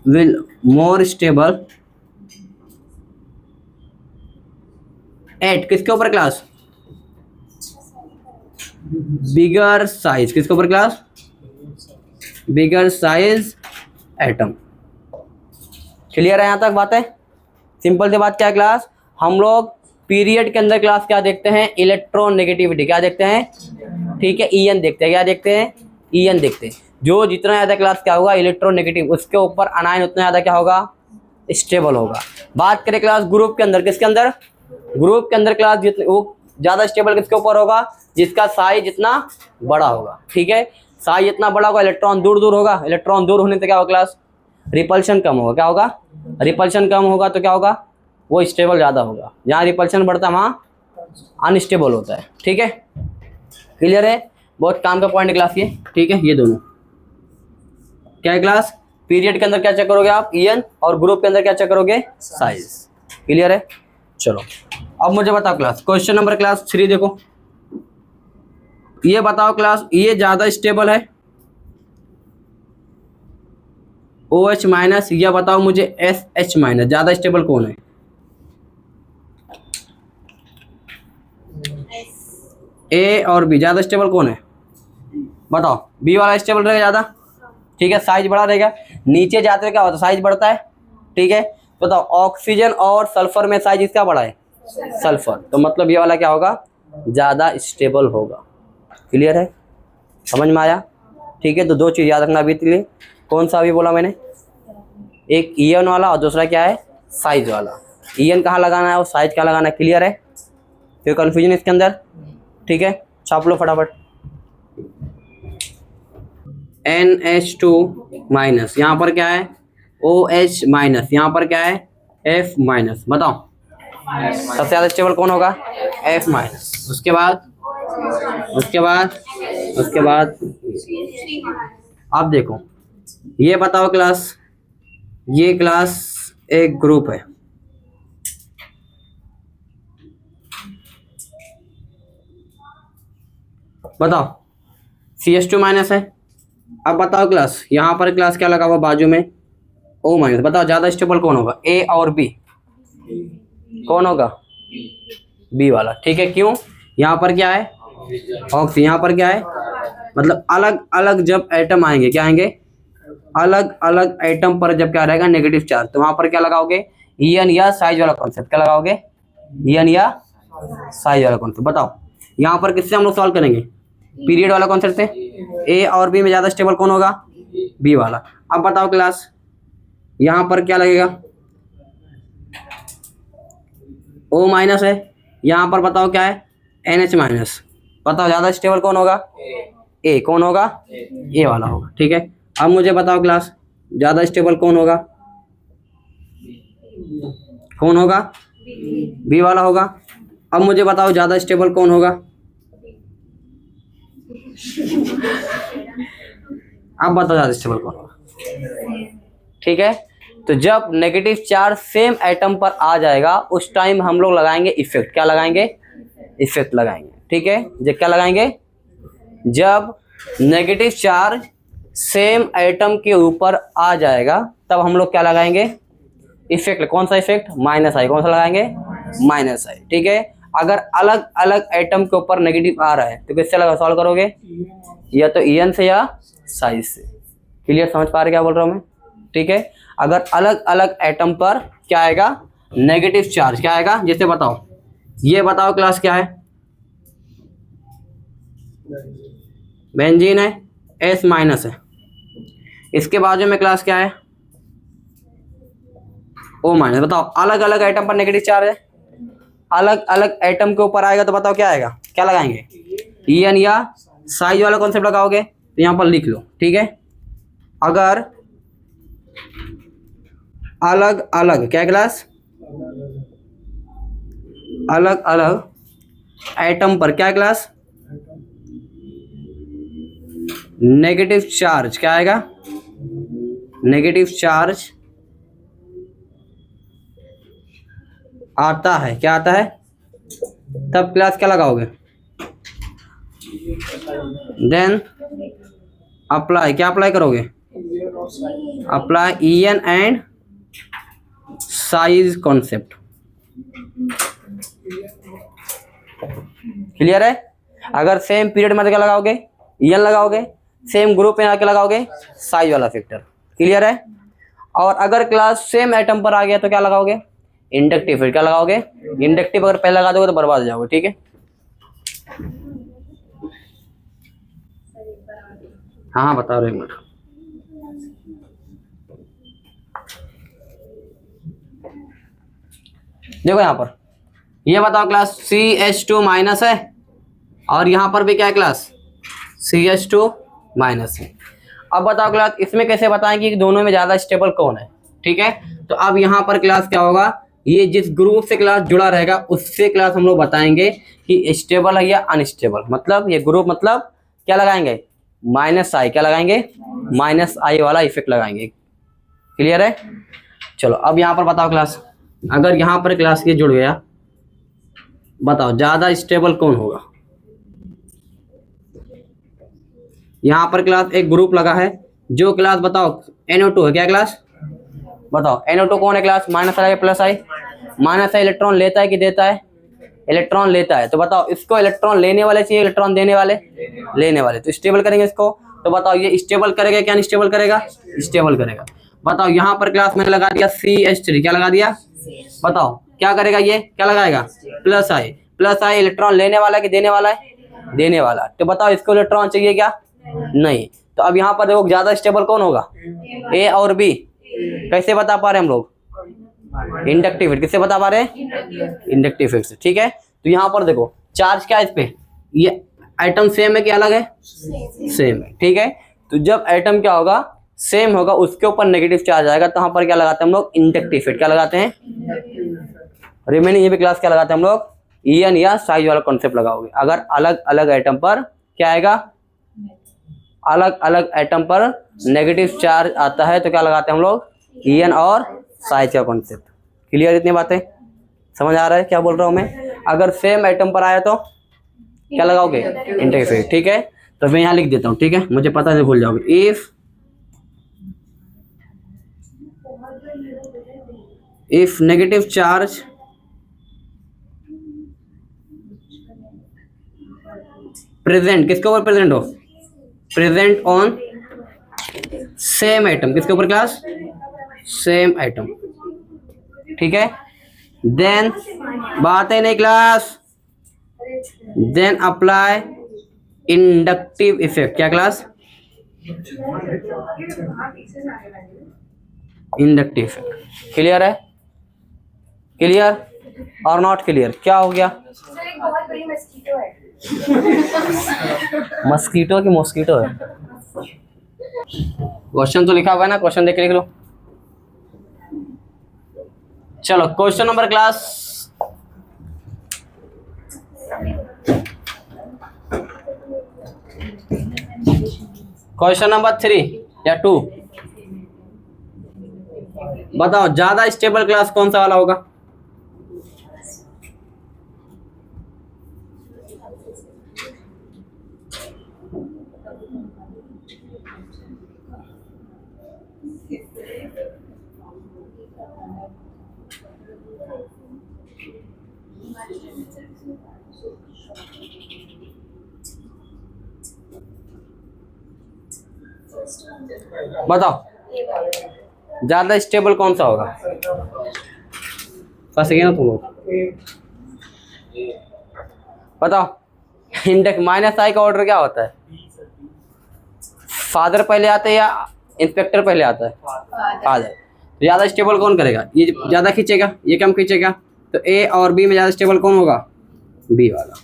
will more stable at किसके ऊपर क्लास, बिगर साइज, किसके ऊपर class, bigger size atom. Clear है यहां तक बात है, सिंपल सी बात। क्या क्लास, हम लोग पीरियड के अंदर क्लास क्या देखते हैं, इलेक्ट्रोनेगेटिविटी, क्या देखते हैं, ठीक है, ईएन देखते हैं, क्या देखते हैं, ईएन देखते हैं। जो जितना ज्यादा क्लास क्या होगा इलेक्ट्रोनेगेटिव, उसके ऊपर अनायन उतना ज्यादा क्या होगा, स्टेबल होगा। बात करें क्लास ग्रुप के अंदर, किसके अंदर, ग्रुप के अंदर क्लास जितने वो ज्यादा स्टेबल किसके ऊपर होगा, जिसका साइज जितना बड़ा होगा, ठीक है, साइज जितना बड़ा होगा इलेक्ट्रॉन दूर दूर होगा, इलेक्ट्रॉन दूर होने से क्या होगा क्लास, रिपल्शन कम होगा, क्या होगा, रिपल्शन कम होगा तो क्या होगा, वो स्टेबल ज़्यादा होगा। जहाँ रिपल्शन बढ़ता है वहाँ अनस्टेबल होता है, ठीक है, क्लियर है, बहुत काम का पॉइंट क्लास ये, ठीक है। ये दोनों क्या है क्लास, पीरियड के अंदर क्या चेक करोगे आप, ईएन, और ग्रुप के अंदर क्या चेक करोगे, साइज, क्लियर है। चलो अब मुझे बताओ क्लास, क्वेश्चन नंबर क्लास 3 देखो, ये बताओ क्लास, ये ज़्यादा स्टेबल है OH माइनस, या बताओ मुझे SH माइनस, ज़्यादा स्टेबल कौन है, ए और बी, ज़्यादा स्टेबल कौन है बताओ, बी वाला स्टेबल रहेगा ज़्यादा, ठीक है, साइज बड़ा रहेगा, नीचे जाते हुए क्या होता है साइज बढ़ता है, ठीक है। बताओ ऑक्सीजन और सल्फर में साइज इसका बड़ा है, सल्फर, तो मतलब ये वाला क्या होगा, ज़्यादा स्टेबल होगा, क्लियर है, समझ में आया, ठीक है। तो दो चीज़ याद रखना अभी के लिए, कौन सा अभी बोला मैंने, एक ईएन वाला और दूसरा क्या है, साइज वाला। ईएन कहाँ लगाना है और साइज कहाँ लगाना है, क्लियर है, कोई कन्फ्यूजन इसके अंदर, ठीक है, छाप लो फटाफट। NH2 माइनस, यहाँ पर क्या है OH माइनस, यहाँ पर क्या है F माइनस, बताओ सबसे ज़्यादा स्टेबल कौन होगा, F माइनस, उसके बाद अब देखो, ये बताओ क्लास, ये क्लास एक ग्रुप है, बताओ CH2 माइनस है। अब बताओ क्लास, यहाँ पर क्लास क्या लगा हुआ बाजू में O माइनस, बताओ ज़्यादा स्टेबल कौन होगा, A और B, कौन होगा, B वाला, ठीक है, क्यों, यहाँ पर क्या है ऑक्सी, यहाँ पर क्या है, मतलब अलग अलग जब एटम आएंगे, क्या आएंगे, अलग अलग एटम पर जब क्या रहेगा नेगेटिव चार्ज, तो वहाँ पर क्या लगाओगे, ईएन या साइज वाला कॉन्सेप्ट, क्या लगाओगे, ईएन या साइज वाला कॉन्सेप्ट। बताओ यहाँ पर किससे हम लोग सॉल्व करेंगे, पीरियड वाला कॉन्सेप्ट से, ए और बी में ज़्यादा स्टेबल कौन होगा, बी वाला। अब बताओ क्लास, यहाँ पर क्या लगेगा, O माइनस है, यहाँ पर बताओ क्या है NH माइनस, बताओ ज़्यादा स्टेबल कौन होगा, ए, कौन होगा, ए वाला होगा, ठीक है। अब मुझे बताओ क्लास, ज़्यादा स्टेबल कौन होगा, कौन होगा, बी वाला होगा। अब मुझे बताओ ज़्यादा स्टेबल कौन होगा, अब बताओ ज़्यादा स्टेबल कौन होगा, ठीक है। तो जब नेगेटिव चार्ज सेम एटम पर आ जाएगा उस टाइम हम लोग लगाएंगे इफेक्ट, क्या लगाएंगे, इफेक्ट लगाएंगे, ठीक है। जब क्या लगाएंगे, जब नेगेटिव चार्ज सेम एटम के ऊपर आ जाएगा तब हम लोग क्या लगाएंगे, इफेक्ट, कौन सा इफेक्ट, माइनस आई, कौन सा लगाएंगे, माइनस आई, ठीक है। अगर अलग अलग एटम के ऊपर नेगेटिव आ रहा है तो किससे लगा सॉल्व करोगे, या तो ईएन से या साइज से, क्लियर, समझ पा रहे क्या बोल रहा हूँ मैं, ठीक है। अगर अलग अलग एटम पर क्या आएगा, नेगेटिव चार्ज, क्या आएगा, जैसे बताओ, ये बताओ क्लास क्या है, बेंजीन है, S माइनस है, इसके बाजू में क्लास क्या है, O माइनस। बताओ अलग अलग एटम पर नेगेटिव चार्ज है, अलग अलग एटम के ऊपर आएगा तो बताओ क्या आएगा, क्या लगाएंगे, ईएन या साइज वाला कॉन्सेप्ट लगाओगे, तो यहाँ पर लिख लो, ठीक है। अगर अलग अलग क्या क्लास, अलग अलग एटम पर क्या क्लास, नेगेटिव चार्ज, क्या आएगा, नेगेटिव चार्ज आता है, क्या आता है, तब क्लास क्या लगाओगे, देन अप्लाई, क्या अप्लाई करोगे, apply EN and size concept. Clear है। अगर सेम पीरियड में क्या लगाओगे, EN लगाओगे, सेम ग्रुप में आके लगाओगे साइज वाला फैक्टर। क्लियर है। और अगर क्लास सेम आइटम पर आ गया तो क्या लगाओगे, इंडक्टिव। फिर क्या लगाओगे, इंडक्टिव। अगर पहले लगा दोगे तो बर्बाद हो जाओगे। ठीक है, हाँ बता रहे, एक मिनट। देखो यहाँ पर ये बताओ क्लास CH2 माइनस है और यहाँ पर भी क्या है क्लास CH2 माइनस है। अब बताओ क्लास इसमें कैसे बताएं कि दोनों में ज्यादा स्टेबल कौन है। ठीक है, तो अब यहाँ पर क्लास क्या होगा, ये जिस ग्रुप से क्लास जुड़ा रहेगा उससे क्लास हम लोग बताएंगे कि स्टेबल है या अनस्टेबल। मतलब ये ग्रुप, मतलब क्या लगाएंगे, -i, क्या लगाएंगे, -i वाला इफेक्ट लगाएंगे। क्लियर है। चलो अब यहाँ पर बताओ क्लास, अगर यहाँ पर क्लास ये जुड़ गया, बताओ ज्यादा स्टेबल कौन होगा। यहाँ पर क्लास एक ग्रुप लगा है जो क्लास बताओ NO2 है, क्या क्लास, बताओ NO2 कौन है class, -i +i। -i electron लेता है कि देता है, इलेक्ट्रॉन लेता है। तो बताओ इसको इलेक्ट्रॉन लेने वाले चाहिए, इलेक्ट्रॉन देने वाले, लेने वाले। तो स्टेबल करेंगे इसको। तो बताओ ये स्टेबल करेगा क्या अनस्टेबल करेगा, स्टेबल करेगा। बताओ यहाँ पर क्लास मैंने लगा दिया CH3, क्या लगा दिया, बताओ क्या करेगा, ये क्या लगाएगा, +i इलेक्ट्रॉन लेने वाला है कि देने वाला है, देने वाला। तो बताओ इसको इलेक्ट्रॉन चाहिए क्या, नहीं। तो अब यहाँ पर देखो ज्यादा स्टेबल कौन होगा, A और B। कैसे बता पा रहे हैं हम लोग, इंडक्टिव। किससे बता पा रहे हैं, इंडक्टिव से। ठीक है, तो यहाँ पर देखो चार्ज क्या है इस पे, ये आइटम सेम है कि अलग है, सेम है। ठीक है, तो जब आइटम क्या होगा, सेम होगा, उसके ऊपर नेगेटिव चार्ज आएगा तो यहाँ पर क्या लगाते हैं हम लोग, इंडक्टिव इफेक्ट। क्या लगाते हैं, रिमेनिंग ये भी क्लास क्या लगाते हैं हम लोग, EN या साइज वाला कॉन्सेप्ट लगाओगे। अगर अलग अलग आइटम पर क्या आएगा, अलग अलग आइटम पर नेगेटिव चार्ज आता है तो क्या लगाते हैं हम लोग, EN और साइज का कॉन्सेप्ट। क्लियर, इतनी बातें समझ आ रहा है क्या बोल रहा हूँ मैं। अगर सेम आइटम पर आया तो क्या लगाओगे, इंटरफेरेंस। ठीक है, तो मैं यहाँ लिख देता हूँ। ठीक है, मुझे पता है भूल जाओगे। इफ नेगेटिव चार्ज प्रेजेंट, किसके ऊपर प्रेजेंट हो, प्रेजेंट ऑन सेम आइटम, किसके ऊपर क्लास, सेम आइटम। ठीक है, देन बात है नहीं class, then apply inductive effect. क्या क्लास, इंडक्टिव इफेक्ट। क्लियर है, क्लियर और नॉट क्लियर, क्या हो गया, मस्कीटो की मॉस्कीटो है। क्वेश्चन तो लिखा हुआ है ना, क्वेश्चन देख के लिख लो। चलो question number class question number 3 या 2, बताओ ज्यादा स्टेबल क्लास कौन सा वाला होगा। बताओ ज्यादा स्टेबल कौन सा होगा, फंस गए ना तुम लोग। बताओ इंडेक्स -i का ऑर्डर क्या होता है, फादर पहले आते हैं या इंस्पेक्टर पहले आता है, फादर। तो ज्यादा स्टेबल कौन करेगा, ये ज्यादा खींचेगा, ये कम खींचेगा। तो A और B में ज्यादा स्टेबल कौन होगा, B वाला।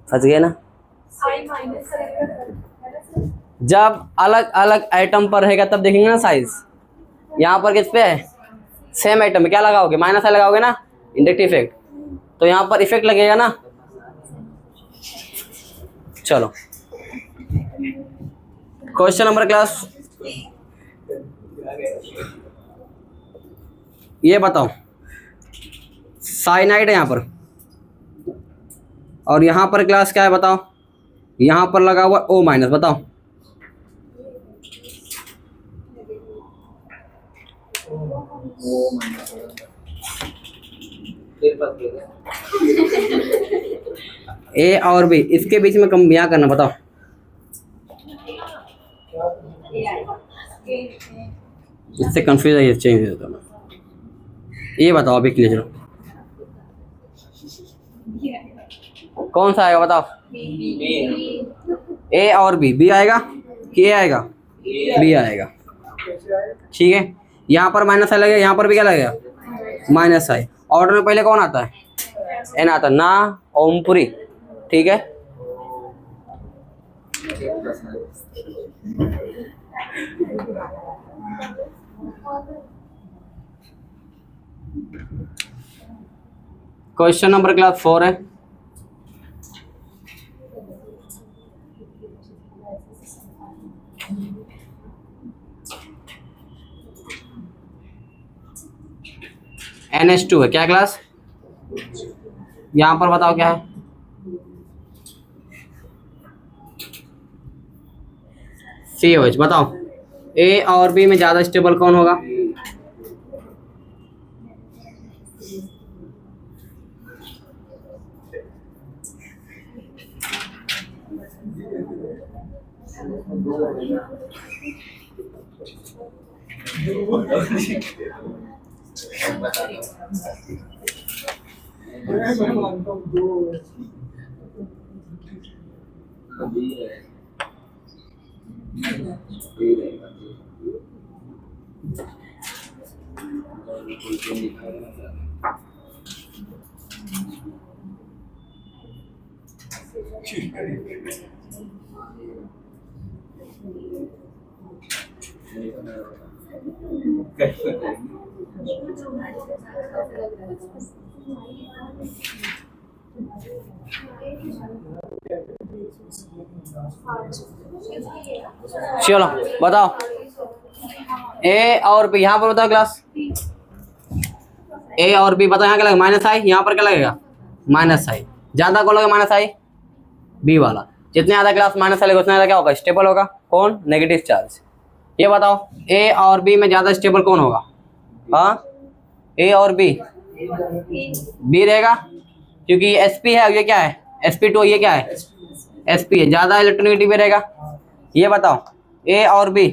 फंस गए ना। जब अलग अलग आइटम पर रहेगा तब देखेंगे ना साइज। यहाँ पर किस पे है, सेम आइटम में क्या लगाओगे, -i लगाओगे ना, इंडक्टिव इफेक्ट। तो यहाँ पर इफेक्ट लगेगा ना। चलो क्वेश्चन नंबर क्लास ये बताओ, साइनाइड है यहाँ पर, और यहाँ पर क्लास क्या है बताओ, यहाँ पर लगा हुआ O माइनस, बताओ A और B, इसके बीच में कम यहाँ करना, बताओ इससे कंफ्यूज है, ये चेंज होता है। ये बताओ अभी क्लियर चलो, कौन सा आएगा बताओ, A और B आएगा कि A आएगा, B आएगा, ठीक है। यहाँ पर माइनस आई लगेगा, यहाँ पर भी क्या लगेगा, माइनस आई। ऑर्डर में पहले कौन आता है, N आता है ना, ओमपुरी, ठीक है। क्वेश्चन नंबर क्लास 4 है, NH2 है, क्या क्लास, यहाँ पर बताओ क्या है, COH। बताओ A और B में ज्यादा स्टेबल कौन होगा, चलो बताओ A और B, यहाँ पर बताओ क्लास, A और B बताओ, यहाँ क्या लगेगा, माइनस आई, यहाँ पर क्या लगेगा, माइनस आई। ज्यादा कौन लगेगा, माइनस आई, B वाला। जितने ज्यादा क्लास माइनस आई लगेगा उतना ज्यादा क्या होगा, स्टेबल होगा, कौन, नेगेटिव चार्ज। ये बताओ A और B में ज्यादा स्टेबल कौन होगा, हाँ A और B रहेगा, क्योंकि sp है, ये क्या है sp2, ये क्या है sp है, ज्यादा इलेक्ट्रोनेगेटिव रहेगा। ये बताओ A और B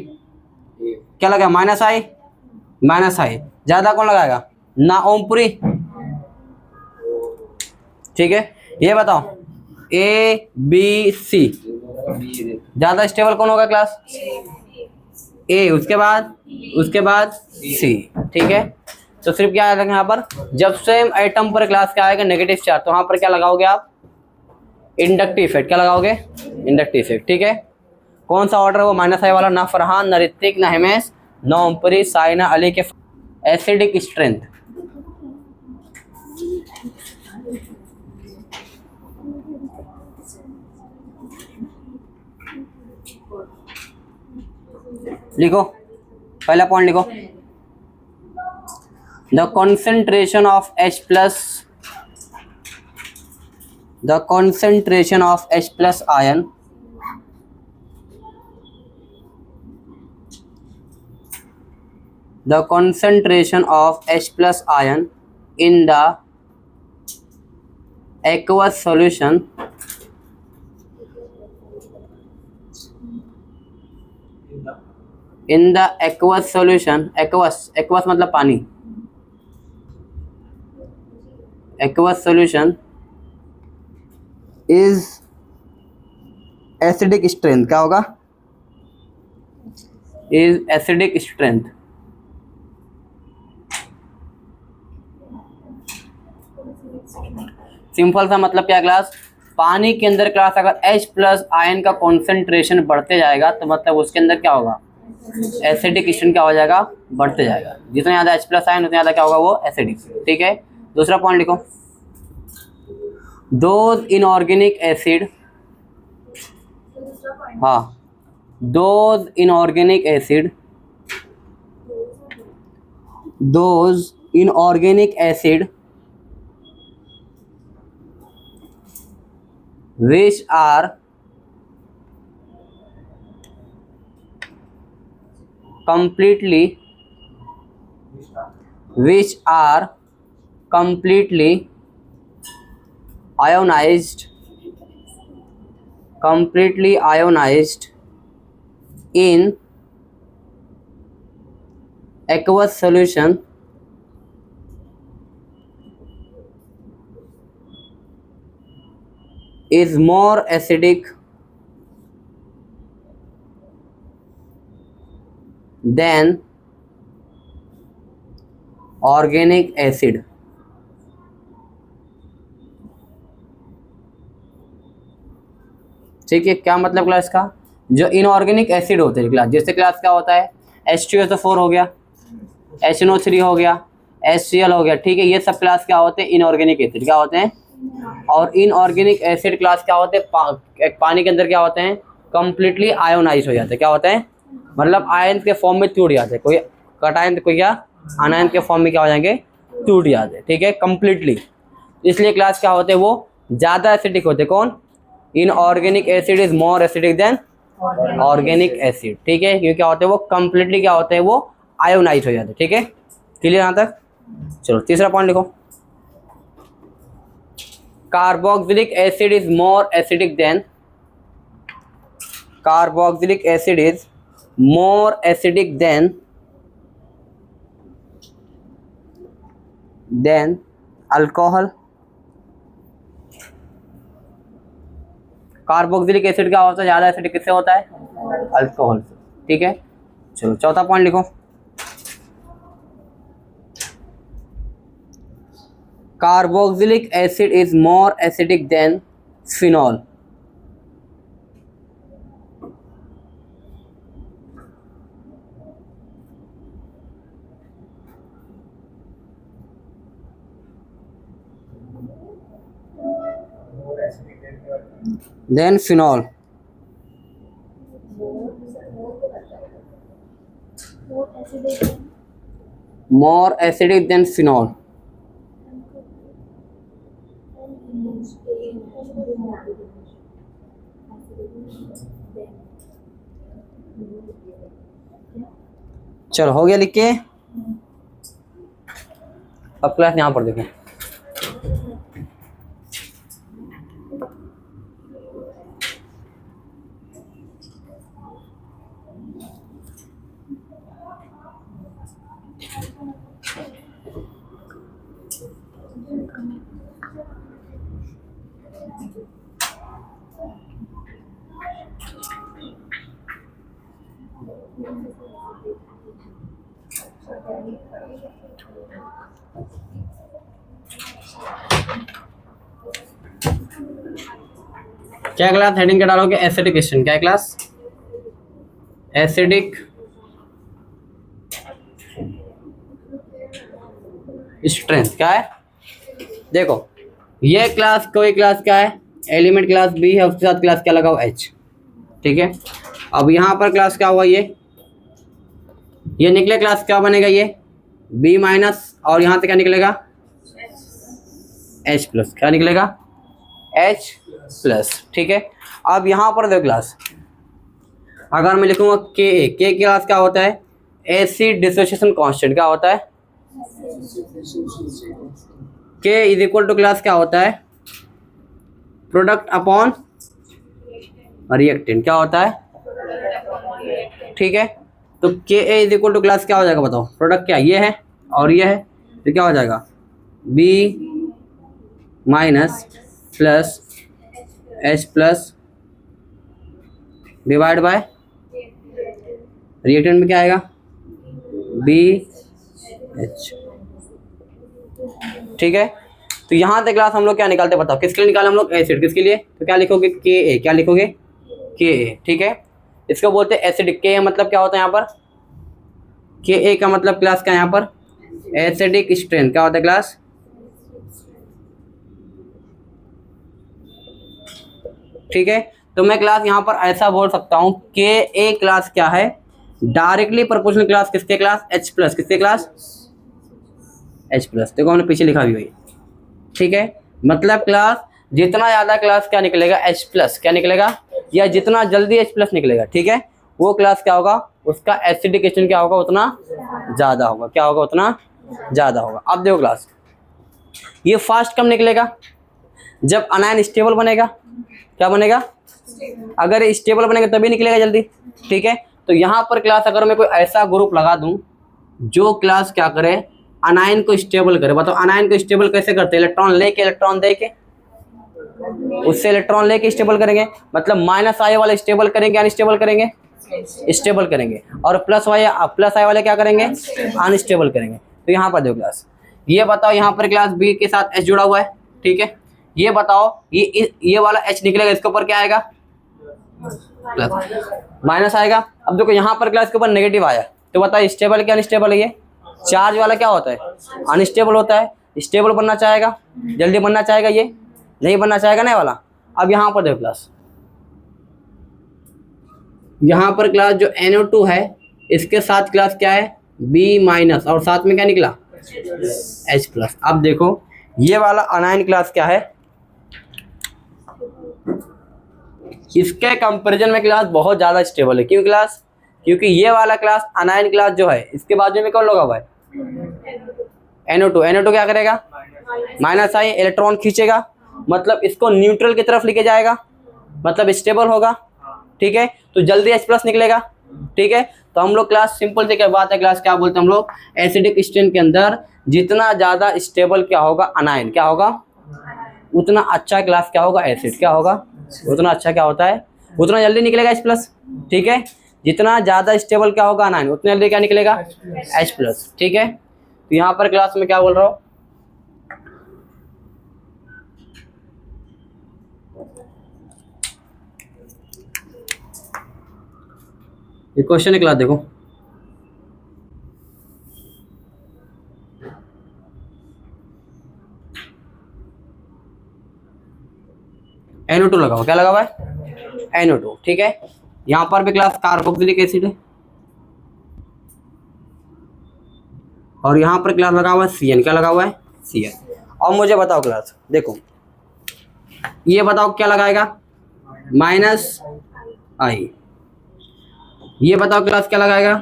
क्या लगा, माइनस आई, ज्यादा कौन लगाएगा, ना ओमपुरी, ठीक है। ये बताओ A B C ज्यादा स्टेबल कौन होगा क्लास, A, उसके बाद C, ठीक है। तो सिर्फ क्या आएगा यहाँ पर, जब सेम एटम पर क्लास क्या आएगा, नेगेटिव चार्ज, तो वहां पर क्या लगाओगे आप, इंडक्टिव इफेक्ट, क्या लगाओगे, इंडक्टिव इफेक्ट, ठीक है। कौन सा ऑर्डर है वो, माइनस आई वाला, ना फरहान, ना ऋतिक, ना हिमेश, ना ओमपुरी, साइना, अली के। एसिडिक स्ट्रेंथ, लिखो, पहला पॉइंट लिखो, the concentration of H plus ion in the aqueous solution aqueous मतलब पानी, aqueous solution is acidic strength, क्या होगा, is acidic strength। सिंपल सा मतलब क्या क्लास, पानी के अंदर क्लास अगर H प्लस आयन का कॉन्सेंट्रेशन बढ़ते जाएगा तो मतलब उसके अंदर क्या होगा, एसिडिक स्ट्रेंथ क्या हो जाएगा, बढ़ते जाएगा। जितना ज़्यादा H प्लस आयन उतना ज़्यादा क्या होगा, वो एसिडिक, ठीक है। दूसरा पॉइंट लिखो, दोज इनऑर्गेनिक एसिड, हाँ, those inorganic acid which are completely ionized in aqueous solution is more acidic than organic acid. ठीक है, क्या मतलब क्लास का, जो इनऑर्गेनिक एसिड होते हैं क्लास, जैसे क्लास क्या होता है H2SO4 हो गया, HNO3 हो गया, HCl हो गया, ठीक है, ये सब क्लास क्या होते हैं, इनऑर्गेनिक एसिड क्या होते हैं। और इनऑर्गेनिक एसिड क्लास क्या होते हैं, एक पानी के अंदर क्या होते हैं, कंप्लीटली आयोनाइज हो जाते हैं, क्या होते हैं, मतलब आयन के फॉर्म में टूट जाते हैं, कोई कटायन कोई क्या अनायन के फॉर्म में क्या हो जाएंगे, टूट जाते हैं, ठीक है, कंप्लीटली। इसलिए क्लास क्या होते हैं, वो ज़्यादा एसिडिक होते हैं। कौन, inorganic acid is more acidic then organic acid, ठीक है, क्योंकि क्या होते हैं, वो कंप्लीटली क्या होते हैं, वो आयोनाइज हो जाते हैं, ठीक है, क्लियर यहाँ तक। चलो तीसरा पॉइंट लिखो, carboxylic acid is more acidic then, carboxylic acid is more acidic then alcohol. Carboxylic acid क्या होता है, ज़्यादा एसिडिक किससे होता है, अल्कोहल से, ठीक है। चलो चौथा पॉइंट लिखो, carboxylic acid is more acidic than phenol. Than phenol, more acidic than phenol. चलो हो गया लिख के। अब क्लास यहाँ पर देखें, क्या क्लास हेडिंग क्या डालोगे, एसिडिक स्ट्रेंथ। क्या क्लास, एसिडिक स्ट्रेंथ क्या है। देखो ये क्लास, कोई क्लास क्या है, एलिमेंट क्लास बी है, उसके साथ क्लास क्या लगा हुआ H, ठीक है। अब यहाँ पर क्लास क्या हुआ, ये निकले क्लास क्या बनेगा, ये B माइनस, और यहाँ से क्या निकलेगा H प्लस, क्या निकलेगा H प्लस, ठीक है। अब यहाँ पर देखो क्लास, अगर मैं लिखूंगा के क्लास क्या होता है, एसिड डिसोसिएशन कांस्टेंट क्या होता है, के इज इक्वल टू क्लास क्या होता है, प्रोडक्ट अपॉन रिएक्टेंट क्या होता है, ठीक है। तो के ए इज इक्वल टू क्लास क्या हो जाएगा बताओ, प्रोडक्ट क्या ये है और ये है, तो क्या हो जाएगा B minus plus H plus divide by reactant में क्या आएगा बी एच, ठीक है। तो यहाँ तक क्लास हम लोग क्या निकालते बताओ, किसके लिए निकाले हम लोग, एसिड, किसके लिए, तो क्या लिखोगे के ए, क्या लिखोगे के ए, ठीक है। इसको बोलते हैं एसिडिक, के मतलब क्या होता है यहाँ पर, के ए का मतलब क्लास क्या है यहाँ पर, एसिडिक स्ट्रेंथ क्या होता है क्लास, ठीक है। तो मैं क्लास यहाँ पर ऐसा बोल सकता हूँ के ए क्लास क्या है, डायरेक्टली प्रोपोर्शनल क्लास किसके क्लास H प्लस, किसके क्लास H+, देखो हमने पीछे लिखा भी हुई, ठीक है। मतलब क्लास जितना ज़्यादा क्लास क्या निकलेगा H+, क्या निकलेगा, या जितना जल्दी H+ निकलेगा, ठीक है, वो क्लास क्या होगा, उसका एसिडिकेशन क्या होगा, उतना ज़्यादा होगा, क्या होगा, उतना ज़्यादा होगा। अब देखो क्लास, ये फास्ट कब निकलेगा, जब अनायन स्टेबल बनेगा। क्या बनेगा, अगर स्टेबल बनेगा तभी निकलेगा जल्दी, ठीक है। तो यहाँ पर क्लास अगर मैं कोई ऐसा ग्रुप लगा दूं जो क्लास क्या करे, अनायन को स्टेबल करे। बताओ अनायन को स्टेबल कैसे करते हैं, इलेक्ट्रॉन लेके, इलेक्ट्रॉन दे के, उससे इलेक्ट्रॉन लेके स्टेबल करेंगे। मतलब -I वाले स्टेबल करेंगे, अनस्टेबल करेंगे, स्टेबल करेंगे, और +I वाले क्या करेंगे, अनस्टेबल करेंगे। तो यहाँ पर देखो क्लास, ये बताओ यहाँ पर क्लास B के साथ H जुड़ा हुआ है, ठीक है। ये बताओ ये वाला H निकलेगा, इसके ऊपर क्या आएगा, माइनस आएगा। अब देखो यहाँ पर क्लास के ऊपर नेगेटिव आया, तो बताओ स्टेबल क्या अनस्टेबल है, ये चार्ज वाला क्या होता है, अनस्टेबल होता है। स्टेबल बनना चाहेगा, जल्दी बनना चाहेगा, ये नहीं बनना चाहेगा ना वाला। अब यहाँ पर देखो क्लास, यहाँ पर क्लास जो NO2 है, इसके साथ क्लास क्या है, B- और साथ में क्या निकला, H+। अब देखो ये वाला अनायन क्लास क्या है, इसके कंपैरिजन में क्लास बहुत ज़्यादा स्टेबल है। क्यों क्लास, क्योंकि ये वाला क्लास अनायन क्लास जो है, इसके बाजू में कौन लगा हुआ है, NO2 क्या करेगा, -I, इलेक्ट्रॉन खींचेगा, मतलब इसको न्यूट्रल की तरफ लेके जाएगा, मतलब स्टेबल होगा, ठीक है। तो जल्दी H+ निकलेगा, ठीक है। तो हम लोग क्लास सिंपल से क्या बात है क्लास, क्या बोलते हैं हम लोग, एसिडिक स्टेन के अंदर जितना ज़्यादा स्टेबल क्या होगा, अनायन क्या होगा, उतना अच्छा क्लास क्या होगा, एसिड क्या होगा, उतना अच्छा क्या होता है, उतना जल्दी निकलेगा H+, ठीक है। जितना ज़्यादा स्टेबल क्या होगा अनायन, उतना जल्दी क्या निकलेगा, H+, ठीक है। तो यहाँ पर क्लास में क्या बोल रहा हूँ, ये क्वेश्चन है क्लास, देखो NO2 लगा हुआ, क्या लगा हुआ है, NO2, ठीक है। यहाँ पर भी क्लास कार्बोक्सिलिक एसिड है, और यहाँ पर क्लास लगा हुआ है CN, क्या लगा हुआ है, CN। और मुझे बताओ क्लास, देखो ये बताओ क्या लगाएगा, -I, ये बताओ क्लास क्या लगाएगा,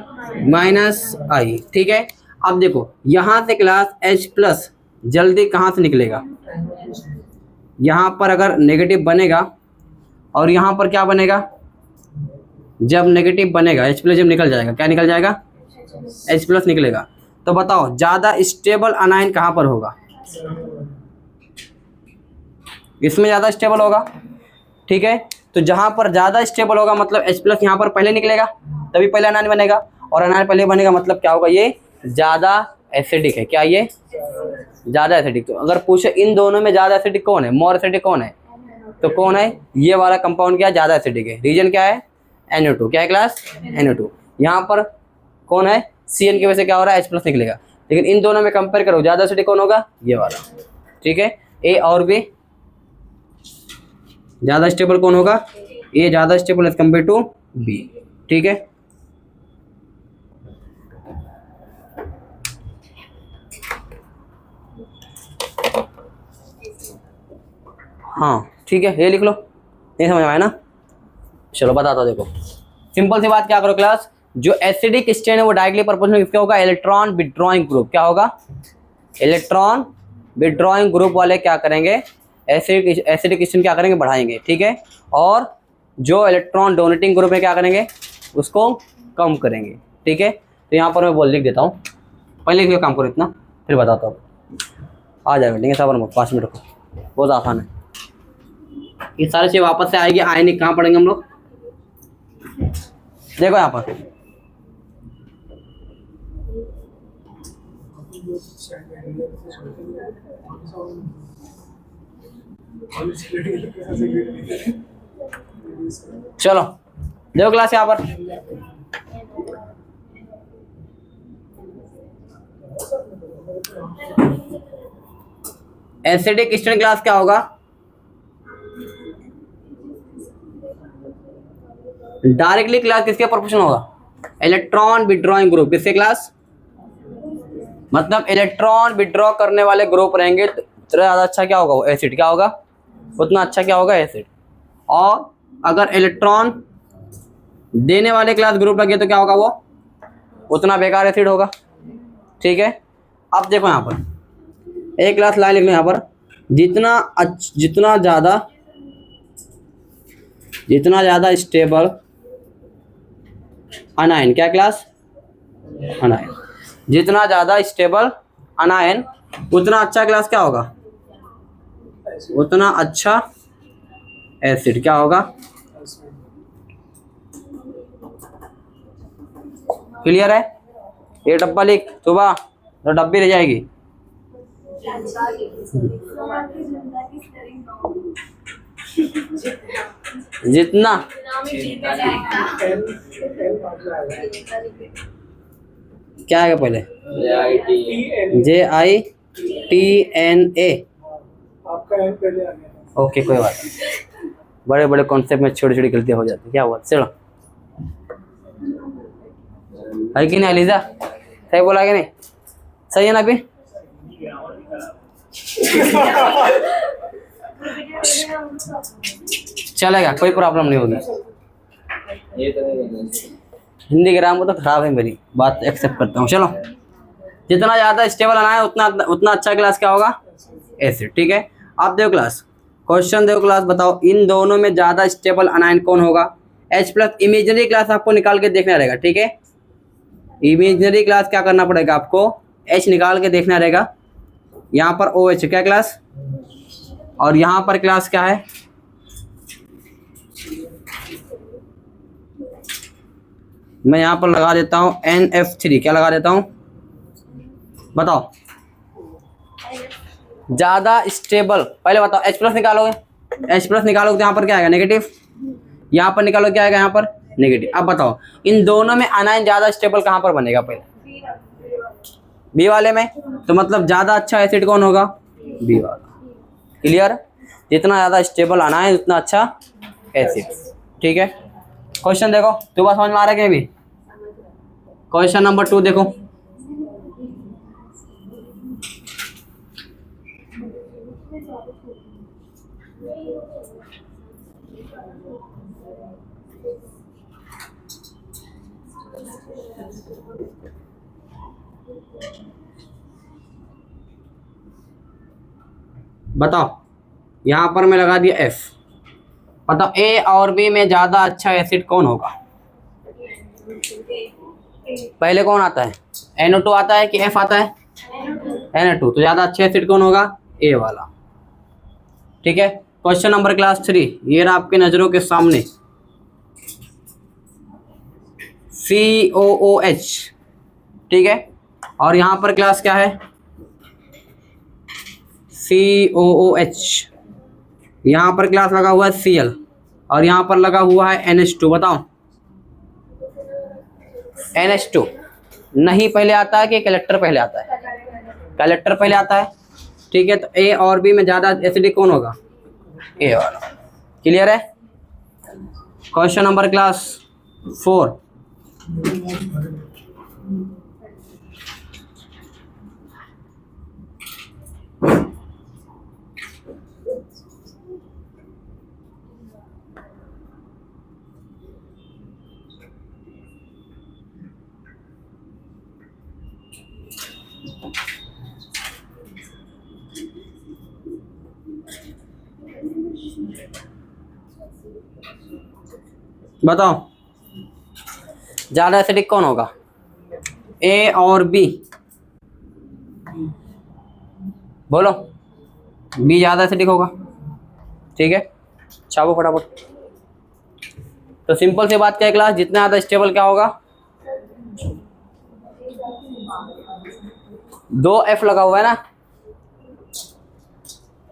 -I, ठीक है। अब देखो यहाँ से क्लास H+ जल्दी कहाँ से निकलेगा, यहाँ पर अगर नेगेटिव बनेगा, और यहाँ पर क्या बनेगा, जब नेगेटिव बनेगा H+ जब निकल जाएगा, क्या निकल जाएगा, H+ निकलेगा। तो बताओ ज़्यादा स्टेबल अनायन कहाँ पर होगा, इसमें ज़्यादा स्टेबल होगा, ठीक है। तो जहाँ पर ज़्यादा स्टेबल होगा मतलब H+ यहाँ पर पहले निकलेगा, तभी पहले अनायन बनेगा, और अनायन पहले बनेगा मतलब क्या होगा, ये ज़्यादा एसिडिक है, क्या ये ज़्यादा एसिडिक। तो अगर पूछे इन दोनों में ज़्यादा एसिडिक कौन है, मोर एसिडिक कौन है, तो कौन है, ये वाला कंपाउंड क्या ज़्यादा एसिडिक है, रीजन क्या है, NO2, क्या है क्लास, NO2। यहाँ पर कौन है, CN की वजह से क्या हो रहा है, H+ निकलेगा। लेकिन इन दोनों में कंपेयर करो ज़्यादा एसिडिक कौन होगा, ये वाला, ठीक है। A और B ज़्यादा स्टेबल कौन होगा, A ज़्यादा stable as compare to B, ठीक है। हाँ ठीक है, ये लिख लो, नहीं समझ में आया ना, चलो बताता हूँ। देखो सिंपल सी बात, क्या करो क्लास, जो एसिडिक स्टेन है वो डायरेक्टली प्रोपोर्शनल किसका होगा, इलेक्ट्रॉन विड्रॉइंग ग्रुप, क्या होगा, इलेक्ट्रॉन विड्रॉइंग ग्रुप वाले क्या करेंगे, एसिडिक स्टेन क्या करेंगे, बढ़ाएंगे, ठीक है। और जो इलेक्ट्रॉन डोनेटिंग ग्रुप है क्या करेंगे, उसको कम करेंगे, ठीक है। तो यहाँ पर मैं बोल लिख देता हूँ, पहले लिख काम करो इतना, फिर बताता हूँ, आ जाएगा, ठीक है। सबर में 5 मिनट रखो, बहुत आसान है। ये सारी चीज़ वापस से आएगी, आए नहीं, कहाँ पढ़ेंगे हम लोग, देखो यहाँ पर चलो देखो क्लास, यहाँ पर एसिडिक स्टेन क्लास क्या होगा, डायरेक्टली क्लास किसके प्रोपोर्शनल होगा, इलेक्ट्रॉन विड्रॉइंग ग्रुप, किसके क्लास, मतलब इलेक्ट्रॉन विड्रॉ करने वाले ग्रुप रहेंगे तो उतना ज़्यादा अच्छा क्या होगा, वो एसिड क्या होगा, उतना अच्छा क्या होगा, एसिड। और अगर इलेक्ट्रॉन देने वाले क्लास ग्रुप लगे तो क्या होगा, वो उतना बेकार एसिड होगा। ठीक है, अब देखो यहाँ पर एक क्लास लाइन लिख लो यहाँ पर, जितना ज़्यादा स्टेबल अनायन, क्या क्लास, अनायन, जितना ज़्यादा स्टेबल अनायन उतना अच्छा क्लास क्या होगा, उतना अच्छा एसिड क्या होगा। क्लियर है? ये डब्बा लिख सुबह तो डब्बी रह जाएगी। जितना क्या है पहले, JITNA, आपका एम पहले आ गया। ओके कोई बात नहीं, बड़े बड़े कॉन्सेप्ट में छोटी छोटी गलतियां हो जाती, क्या हुआ, चलो। है कि नहीं अलीजा, सही बोला कि नहीं, सही है ना अभी। चलेगा, कोई प्रॉब्लम नहीं होगी। हिंदी ग्रामर तो खराब है मेरी, बात एक्सेप्ट करता हूँ। चलो, जितना ज़्यादा स्टेबल आना है उतना अच्छा क्लास क्या होगा, एसिड। ठीक है, आप देखो क्लास, क्वेश्चन देखो क्लास, बताओ इन दोनों में ज़्यादा स्टेबल अनायन कौन होगा। H+ इमेजनरी क्लास आपको निकाल के देखना रहेगा। ठीक है, इमेजनरी क्लास क्या करना पड़ेगा आपको, H निकाल के देखना रहेगा। यहाँ पर OH क्या क्लास, और यहाँ पर क्लास क्या है, मैं यहाँ पर लगा देता हूँ NF3, क्या लगा देता हूँ, बताओ ज़्यादा स्टेबल। पहले बताओ H+ निकालोगे, H+ निकालोगे तो यहाँ पर क्या आएगा, नेगेटिव, यहाँ पर निकालो क्या आएगा, यहाँ पर नेगेटिव। अब बताओ इन दोनों में अनायन ज़्यादा स्टेबल कहाँ पर बनेगा, पहले बी वाले में, तो मतलब ज़्यादा अच्छा एसिड कौन होगा, बी वाला। क्लियर, जितना ज़्यादा स्टेबल अनायन उतना अच्छा एसिड। ठीक है, क्वेश्चन देखो, तो बात समझ में आ रहा है क्या भी। क्वेश्चन नंबर 2 देखो, बताओ यहाँ पर मैं लगा दिया F, बताओ A और B में ज़्यादा अच्छा एसिड कौन होगा। पहले कौन आता है, NO2 आता है कि F आता है, Na2, तो ज़्यादा अच्छा एसिड कौन होगा, A वाला। ठीक है, क्वेश्चन नंबर क्लास 3, ये रहा आपके नज़रों के सामने, COOH। ठीक है, और यहाँ पर क्लास क्या है, COOH, यहाँ पर क्लास लगा हुआ है Cl, और यहाँ पर लगा हुआ है NH2। बताओ NH2 नहीं पहले आता है कि कलेक्टर पहले आता है, कलेक्टर पहले आता है। ठीक है, तो A और B में ज़्यादा एसिडिक कौन होगा, A वाला। क्लियर है, क्वेश्चन नंबर क्लास 4, बताओ ज़्यादा एसिडिक कौन होगा, A और B, बोलो, B ज़्यादा एसिडिक होगा। ठीक है, छापो फटाफट। तो सिंपल सी बात क्या है क्लास, जितना ज़्यादा स्टेबल क्या होगा, 2 F लगा हुआ है ना,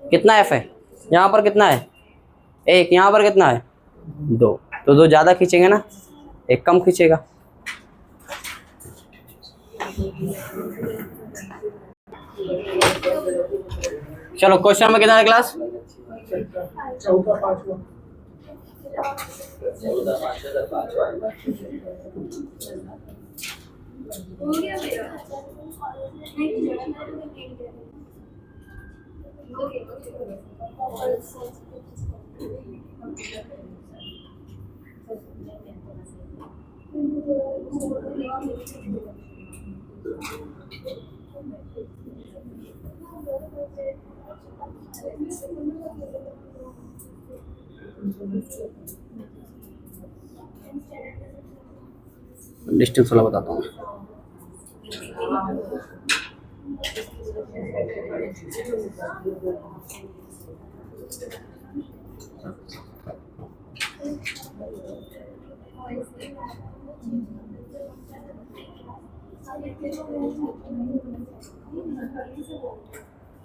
कितना F है, यहाँ पर कितना है, 1, यहाँ पर कितना है, 2, तो 2 ज़्यादा खींचेंगे ना, 1 कम खींचेगा। चलो क्वेश्चन में कितना है क्लास, चौथा पांचवा, डिस्टेंस वाला बताता हूँ।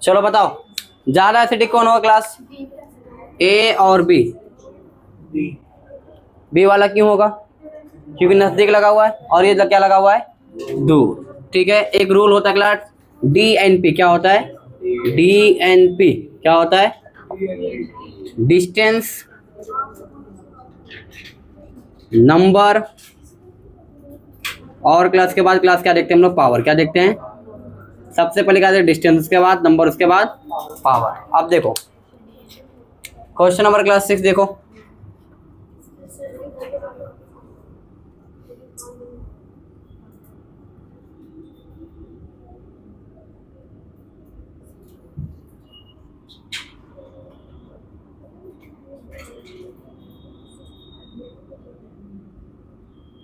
चलो बताओ, ज्यादा एसिडिक कौन होगा क्लास? ए और बी। बी वाला क्यों होगा? क्योंकि नजदीक लगा हुआ है और ये क्या लगा हुआ है? दूर। ठीक है, एक रूल होता है क्लास, DNP। क्या होता है? DNP क्या होता है? डिस्टेंस, नंबर, और क्लास के बाद क्लास क्या देखते हैं हम लोग? पावर। क्या देखते हैं? सबसे पहले क्या देखते हैं? डिस्टेंस, उसके बाद नंबर, उसके बाद पावर। अब देखो क्वेश्चन नंबर क्लास 6 देखो।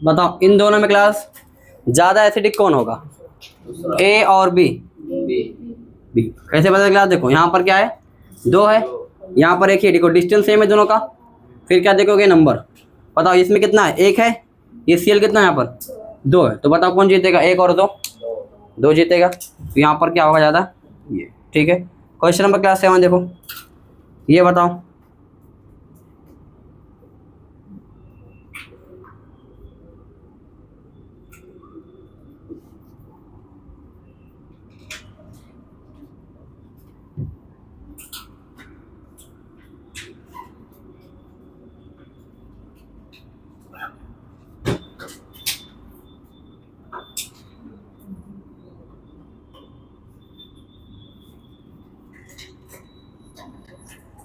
बताओ इन दोनों में क्लास ज्यादा एसिडिक कौन होगा? ए और बी। बी कैसे पता क्लास? देखो यहाँ पर क्या है? 2 है, यहाँ पर 1 ही। देखो डिस्टेंस सेम है दोनों का। फिर क्या देखोगे? नंबर। बताओ इसमें कितना है? 1 है। ये सीएल कितना है यहाँ पर? 2 है। तो बताओ कौन जीतेगा? 1 और 2? 2 जीतेगा। तो यहाँ पर क्या होगा ज़्यादा? ये। ठीक है, क्वेश्चन नंबर क्लास 7 देखो। ये बताओ,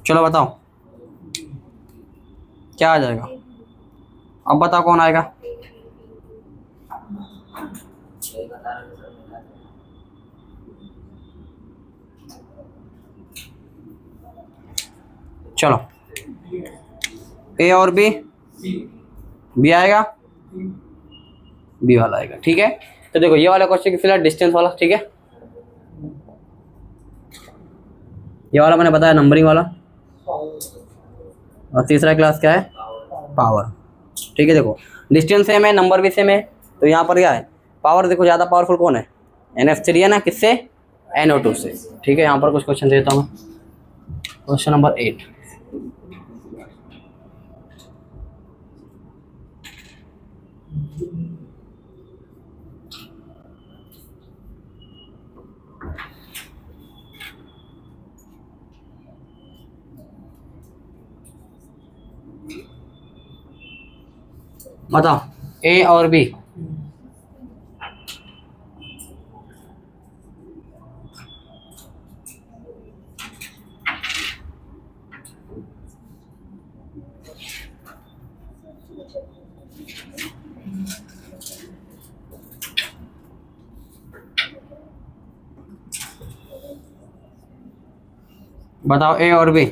चलो बताओ क्या आ जाएगा? अब बताओ कौन आएगा? चलो ए और बी। बी आएगा, बी वाला आएगा। ठीक है, तो देखो ये वाला क्वेश्चन फिलहाल डिस्टेंस वाला। ठीक है, ये वाला मैंने बताया नंबरिंग वाला। और तीसरा क्लास क्या है? पावर। ठीक है, देखो डिस्टेंस सेम है, नंबर भी सेम है। तो यहाँ पर क्या है? पावर। देखो ज़्यादा पावरफुल कौन है? NF3 है ना। किससे? NO2 से। ठीक है, यहाँ पर कुछ क्वेश्चन देता हूँ। Question number 8। बताओ ए और बी। बताओ ए और बी।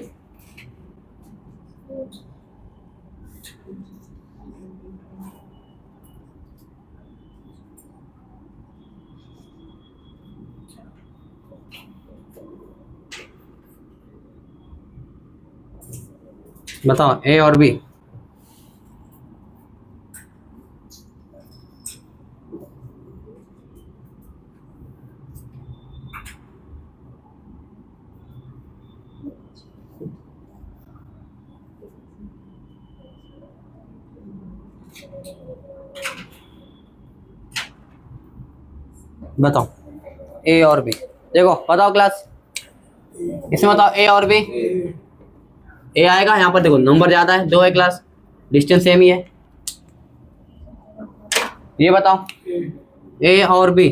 बताओ ए और बी। बताओ ए और बी। देखो बताओ क्लास, इसमें बताओ ए और बी। ए आएगा। यहाँ पर देखो नंबर ज्यादा है, 2 है क्लास, डिस्टेंस सेम ही है। ये बताओ ए और बी,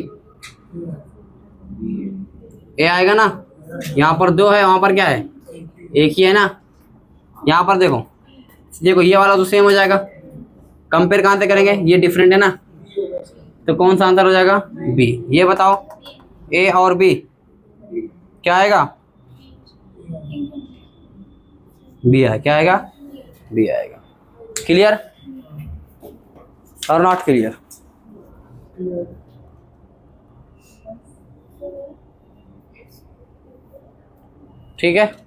ए आएगा ना, यहाँ पर 2 है, वहां पर क्या है, एक ही है ना। यहाँ पर देखो, देखो ये वाला तो सेम हो जाएगा, कंपेयर कहाँ से करेंगे, ये डिफरेंट है ना, तो कौन सा आंसर हो जाएगा, बी। ये बताओ ए और बी क्या आएगा, बी है, क्या आएगा, बी आएगा। क्लियर और नॉट क्लियर? ठीक है।